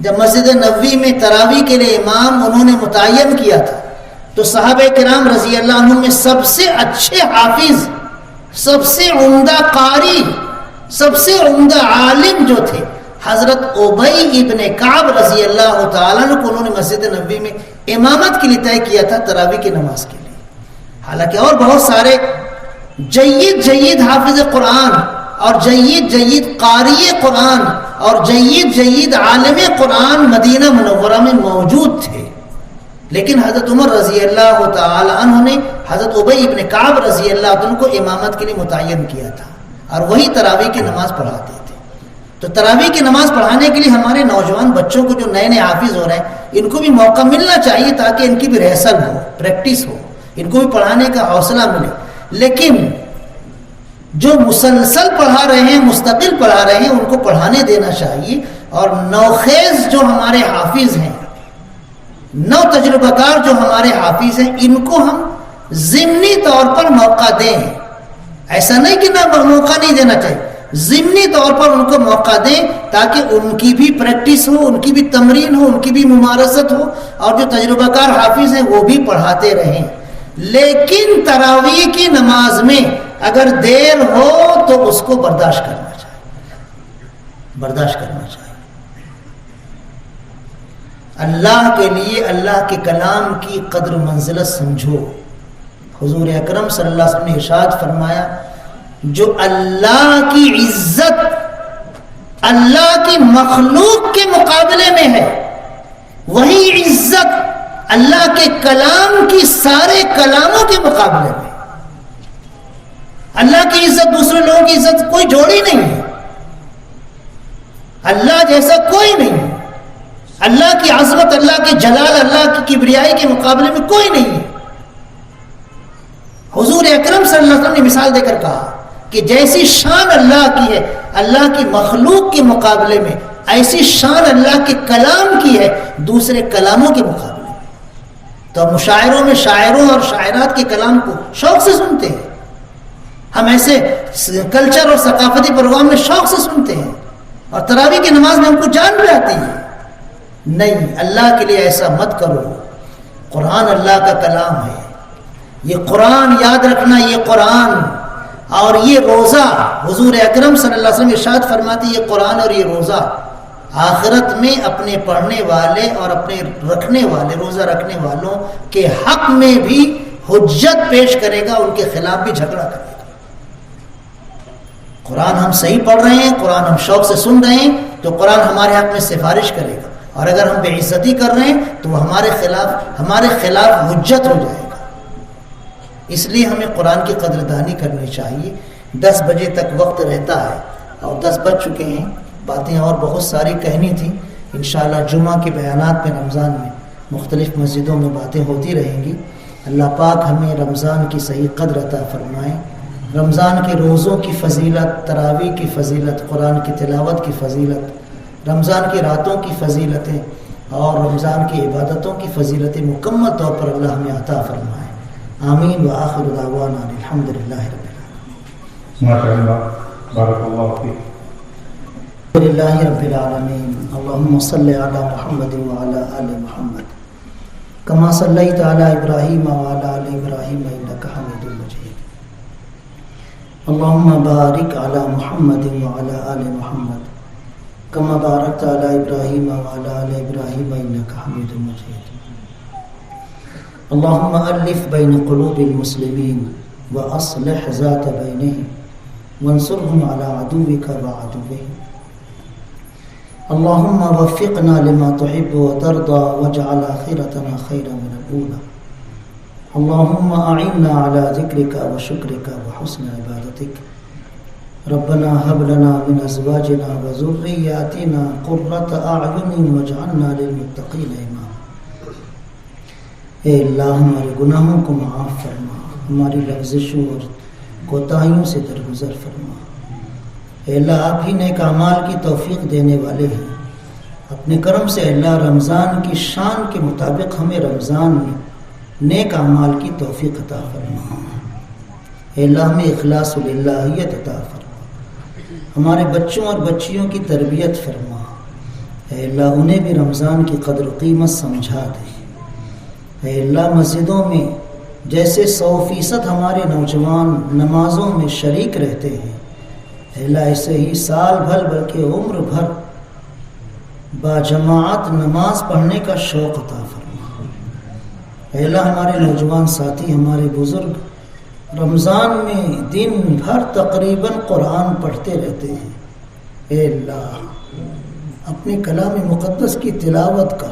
جب مسجد نبوی میں تراویح کے لیے امام انہوں نے متعین کیا تھا تو صحابہ کرام رضی اللہ عنہ میں سب سے اچھے حافظ، سب سے عمدہ قاری، سب سے عمدہ عالم جو تھے حضرت ابی ابن کعب رضی اللہ تعالیٰ عنہ کو انہوں نے مسجد نبوی میں امامت کے لیے طے کیا تھا تراویح کی نماز کے لیے۔ حالانکہ اور بہت سارے جید حافظ قرآن اور جید قاری قرآن اور جید عالم قرآن مدینہ منورہ میں موجود تھے، لیکن حضرت عمر رضی اللہ تعالی عنہ نے حضرت ابی ابن کعب رضی اللہ عنہ کو امامت کے لیے متعین کیا تھا اور وہی تراویح کی نماز پڑھاتے تھے۔ تو تراویح کی نماز پڑھانے کے لیے ہمارے نوجوان بچوں کو جو نئے حافظ ہو رہے ہیں ان کو بھی موقع ملنا چاہیے تاکہ ان کی بھی ریہرسل ہو، پریکٹس ہو، ان کو بھی پڑھانے کا حوصلہ ملے۔ لیکن جو مسلسل پڑھا رہے ہیں، مستقل پڑھا رہے ہیں، ان کو پڑھانے دینا چاہیے۔ اور نوخیز جو ہمارے حافظ ہیں، نو تجربہ کار جو ہمارے حافظ ہیں، ان کو ہم ضمنی طور پر موقع دیں۔ ایسا نہیں کہ نہ موقع نہیں دینا چاہیے، ضمنی طور پر ان کو موقع دیں تاکہ ان کی بھی پریکٹس ہو، ان کی بھی تمرین ہو، ان کی بھی ممارست ہو، اور جو تجربہ کار حافظ ہیں وہ بھی پڑھاتے رہیں۔ لیکن تراویح کی نماز میں اگر دیر ہو تو اس کو برداشت کرنا چاہیے۔ اللہ کے لیے اللہ کے کلام کی قدر و منزلت سمجھو۔ حضور اکرم صلی اللہ علیہ وسلم نے ارشاد فرمایا جو اللہ کی عزت اللہ کی مخلوق کے مقابلے میں ہے، وہی عزت اللہ کے کلام کی سارے کلاموں کے مقابلے میں۔ اللہ کی عزت دوسرے لوگوں کی عزت کوئی جوڑی نہیں ہے، اللہ جیسا کوئی نہیں ہے، اللہ کی عظمت، اللہ کی جلال، اللہ کی کبریائی کے مقابلے میں کوئی نہیں ہے۔ حضور اکرم صلی اللہ علیہ وسلم نے مثال دے کر کہا کہ جیسی شان اللہ کی ہے اللہ کی مخلوق کے مقابلے میں، ایسی شان اللہ کے کلام کی ہے دوسرے کلاموں کے مقابلے میں۔ تو مشاعروں میں شاعروں اور شاعرات کے کلام کو شوق سے سنتے ہیں، ہم ایسے کلچر اور ثقافتی پروگرام میں شوق سے سنتے ہیں، اور تراویح کی نماز میں ہم کو جان بھی آتی ہے۔ نہیں، اللہ کے لیے ایسا مت کرو۔ قرآن اللہ کا کلام ہے، یہ قرآن یاد رکھنا، یہ قرآن اور یہ روزہ، حضور اکرم صلی اللہ علیہ وسلم ارشاد فرماتے یہ قرآن اور یہ روزہ آخرت میں اپنے پڑھنے والے اور اپنے رکھنے والے، روزہ رکھنے والوں کے حق میں بھی حجت پیش کرے گا، ان کے خلاف بھی جھگڑا کرے گا۔ قرآن ہم صحیح پڑھ رہے ہیں، قرآن ہم شوق سے سن رہے ہیں تو قرآن ہمارے حق میں سفارش کرے گا، اور اگر ہم بے عزتی کر رہے ہیں تو وہ ہمارے خلاف حجت ہو جائے گا۔ اس لیے ہمیں قرآن کی قدردانی کرنی چاہیے۔ 10 بجے تک وقت رہتا ہے اور 10 بج چکے ہیں، باتیں اور بہت ساری کہنی تھی۔ انشاءاللہ جمعہ کے بیانات میں رمضان میں مختلف مسجدوں میں باتیں ہوتی رہیں گی۔ اللہ پاک ہمیں رمضان کی صحیح قدر عطا فرمائے۔ رمضان کے روزوں کی فضیلت، تراویح کی فضیلت، قرآن کی تلاوت کی فضیلت، رمضان کی راتوں کی فضیلتیں اور رمضان کی عبادتوں کی فضیلتیں مکمل طور پر اللہ ہمیں عطا فرمائے۔ آمین وآخر دعوانا الحمدللہ رب العالمین۔ ماشاءاللہ، بارک اللہ فیک۔ للہ رب العالمین، اللہم صلی علی محمد وعلی آل محمد كما صليت على إبراهيم وعلى آل إبراهيم إنك حميد مجيد اللهم بارك على محمد وعلى آل محمد كما باركت على إبراهيم وعلى آل إبراهيم إنك حميد مجيد اللهم ألف بين قلوب المسلمين وأصلح ذات بينهم وانصرهم على عدوك وعدوهم اللهم وفقنا لما تحب وترضى واجعل آخرتنا خيرا من الأولى اللهم أعنا على ذكرك وشكرك وحسن عبادتك ربنا هب لنا من أزواجنا وذرياتنا قرة أعين واجعلنا للمتقين إماما اے اللہ ہمارے گناہوں کو معاف فرما، ہماری لغزشوں اور کوتاہیوں سے درگزر فرما۔ اے اللہ آپ ہی نیک اعمال کی توفیق دینے والے ہیں، اپنے کرم سے اللہ رمضان کی شان کے مطابق ہمیں رمضان میں نیک اعمال کی توفیق عطا فرما۔ اے اللہ ہمیں اخلاص للہیت عطا فرما، ہمارے بچوں اور بچیوں کی تربیت فرما۔ اے اللہ انہیں بھی رمضان کی قدر و قیمت سمجھا دے۔ اے اللہ مسجدوں میں جیسے 100% ہمارے نوجوان نمازوں میں شریک رہتے ہیں، اے اللہ ایسے ہی سال بھر بلکہ عمر بھر باجماعت نماز پڑھنے کا شوق عطا فرما۔ اے اللہ ہمارے نوجوان ساتھی، ہمارے بزرگ رمضان میں دن بھر تقریباً قرآن پڑھتے رہتے ہیں، اے اللہ اپنے کلام مقدس کی تلاوت کا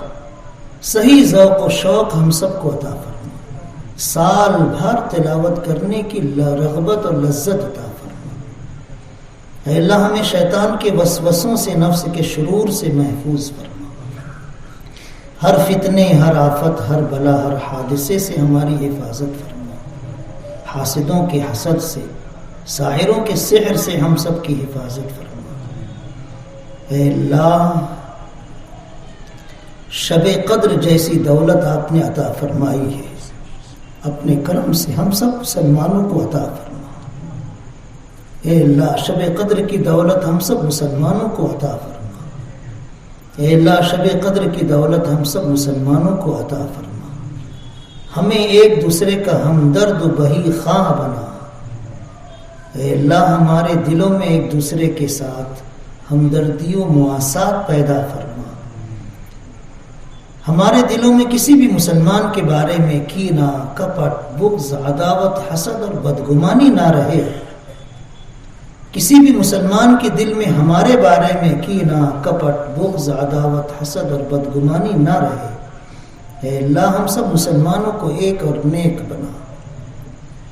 صحیح ذوق و شوق ہم سب کو عطا فرما، سال بھر تلاوت کرنے کی رغبت اور لذت عطا فرما۔ اے اللہ ہمیں شیطان کے وسوسوں سے، نفس کے شرور سے محفوظ فرما، ہر فتنے، ہر آفت، ہر بلا، ہر حادثے سے ہماری حفاظت فرما، حاسدوں کے حسد سے، ساحروں کے سحر سے ہم سب کی حفاظت فرما۔ اے اللہ شب قدر جیسی دولت آپ نے عطا فرمائی ہے، اپنے کرم سے ہم سب مسلمانوں کو عطا فرما۔ اے اللہ شب قدر کی دولت ہم سب مسلمانوں کو عطا فرما۔ اے اللہ شب قدر کی دولت ہم سب مسلمانوں کو عطا فرما، ہمیں ایک دوسرے کا ہمدرد و بہی خواہ بنا۔ اے اللہ ہمارے دلوں میں ایک دوسرے کے ساتھ ہمدردی و مواسات پیدا فرما، ہمارے دلوں میں کسی بھی مسلمان کے بارے میں کینہ، کپٹ، بغض، عداوت، حسد اور بدگمانی نہ رہے۔ کسی بھی مسلمان کے دل میں ہمارے بارے میں کینہ، کپٹ، بغض، عداوت، حسد اور بدگمانی نہ رہے۔ اے اللہ ہم سب مسلمانوں کو ایک اور نیک بنا،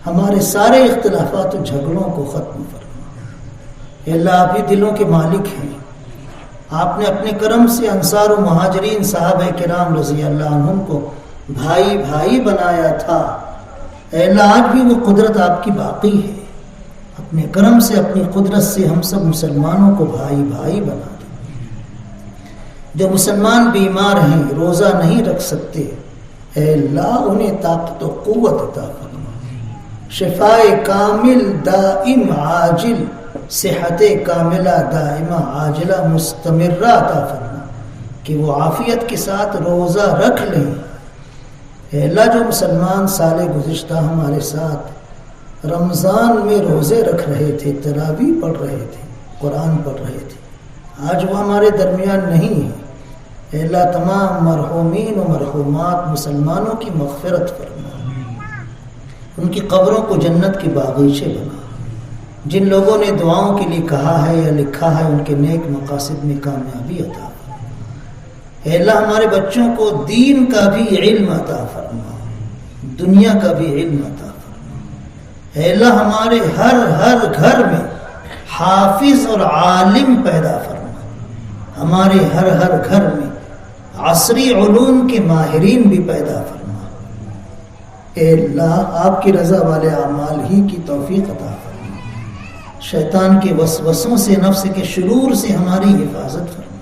ہمارے سارے اختلافات و جھگڑوں کو ختم فرما۔ اے اللہ آپ ہی دلوں کے مالک ہیں، آپ نے اپنے کرم سے انصار و مہاجرین صحابہ کرام رضی اللہ عنہم کو بھائی بھائی بنایا تھا۔ اے اللہ آج بھی وہ قدرت آپ کی باقی ہے، اپنے کرم سے، اپنی قدرت سے ہم سب مسلمانوں کو بھائی بھائی بنا دیں۔ جو مسلمان بیمار ہیں، روزہ نہیں رکھ سکتے، اے اللہ انہیں طاقت و قوت عطا فرما، شفاء کامل دائم عاجل، صحت کاملہ دائمہ عاجلہ مستمرہ عطا فرما، کہ وہ عافیت کے ساتھ روزہ رکھ لیں۔ اے اللہ جو مسلمان سال گزشتہ ہمارے ساتھ رمضان میں روزے رکھ رہے تھے، تراویح پڑھ رہے تھے، قرآن پڑھ رہے تھے، آج وہ ہمارے درمیان نہیں ہے، اے اللہ تمام مرحومین و مرحومات مسلمانوں کی مغفرت فرما، ان کی قبروں کو جنت کے باغیچے بنا۔ جن لوگوں نے دعاؤں کے لیے کہا ہے یا لکھا ہے، ان کے نیک مقاصد میں کامیابی عطا فرما۔ اے اللہ ہمارے بچوں کو دین کا بھی علم عطا فرما، دنیا کا بھی علم عطا فرما۔ اے اللہ ہمارے ہر گھر میں حافظ اور عالم پیدا فرما، ہمارے ہر گھر میں عصری علوم کے ماہرین بھی پیدا فرما۔ اے اللہ آپ کی رضا والے اعمال ہی کی توفیق عطا فرما، شیطان کے وسوسوں سے، نفس کے شرور سے ہماری حفاظت فرما۔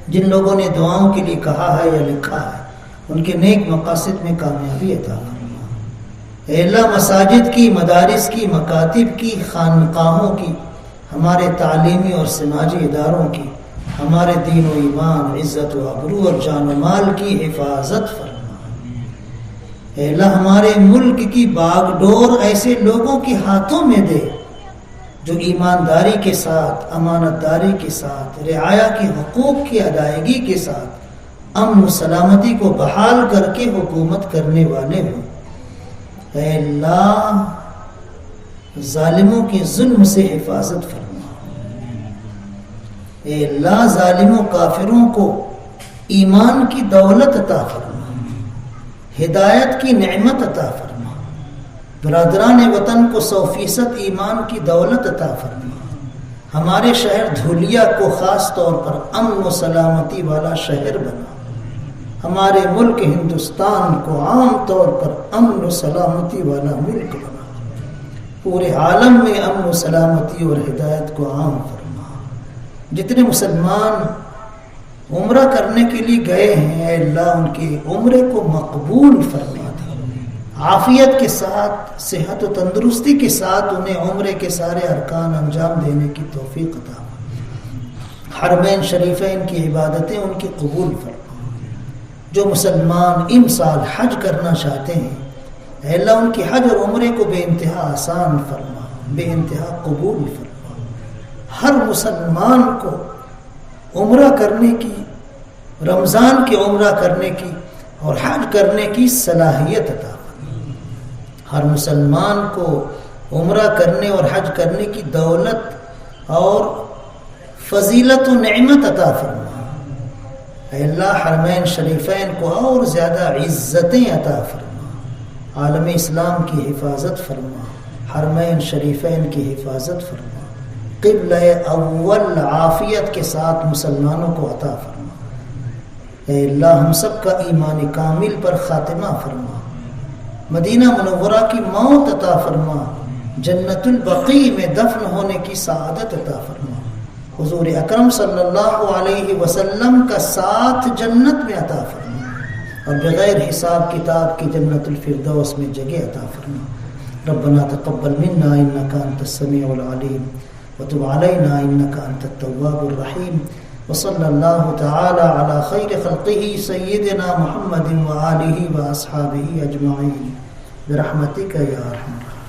جن لوگوں نے دعاؤں کے لیے کہا ہے یا لکھا ہے، ان کے نیک مقاصد میں کامیابی عطا فرما۔ اے اللہ مساجد کی، مدارس کی، مکاتب کی، خانقاہوں کی، ہمارے تعلیمی اور سماجی اداروں کی، ہمارے دین و ایمان، عزت و آبرو اور جان و مال کی حفاظت فرما۔ اے اللہ ہمارے ملک کی باغ ڈور ایسے لوگوں کے ہاتھوں میں دے جو ایمانداری کے ساتھ، امانت داری کے ساتھ، رعایا کے حقوق کی ادائیگی کے ساتھ امن و سلامتی کو بحال کر کے حکومت کرنے والے ہوں۔ اے اللہ ظالموں کے ظلم سے حفاظت فرما، اے اللہ ظالموں کافروں کو ایمان کی دولت عطا فرما، ہدایت کی نعمت عطا فرما، برادران وطن کو 100% ایمان کی دولت عطا فرما، ہمارے شہر دھولیا کو خاص طور پر امن و سلامتی والا شہر بنا، ہمارے ملک ہندوستان کو عام طور پر امن و سلامتی والا ملک بنا، پورے عالم میں امن و سلامتی اور ہدایت کو عام فرما۔ جتنے مسلمان عمرہ کرنے کے لیے گئے ہیں اے اللہ ان کے عمرے کو مقبول فرما دے، عافیت کے ساتھ، صحت و تندرستی کے ساتھ انہیں عمرے کے سارے ارکان انجام دینے کی توفیق عطا فرما۔ حرمین شریفین کی عبادتیں ان کی قبول فرما۔ جو مسلمان ان سال حج کرنا چاہتے ہیں اے اللہ ان کی حج اور عمرے کو بے انتہا آسان فرما، بے انتہا قبول فرما۔ ہر مسلمان کو عمرہ کرنے کی، رمضان کے عمرہ کرنے کی اور حج کرنے کی صلاحیت عطا فرما۔ ہر مسلمان کو عمرہ کرنے اور حج کرنے کی دولت اور فضیلت و نعمت عطا فرما۔ اے اللہ حرمین شریفین کو اور زیادہ عزتیں عطا فرما، عالم اسلام کی حفاظت فرما، حرمین شریفین کی حفاظت فرما، قبلہ اول عافیت کے ساتھ مسلمانوں کو عطا فرما۔ اے اللہ ہم سب کا ایمان کامل پر خاتمہ فرما، مدینہ منورہ کی موت عطا فرما، جنت البقیع میں دفن ہونے کی سعادت عطا فرما، حضور اکرم صلی اللہ علیہ وسلم کا ساتھ جنت میں عطا فرما، اور بغیر حساب کتاب کی جنت الفردوس میں جگہ عطا فرما۔ ربنا تقبل منا انک انت السمیع العلیم وتب علينا إنك أنت التواب الرحيم، وصلى الله تعالى على خير خلقه سيدنا محمد وآله وأصحابه أجمعين برحمتك يا أرحم الراحمين۔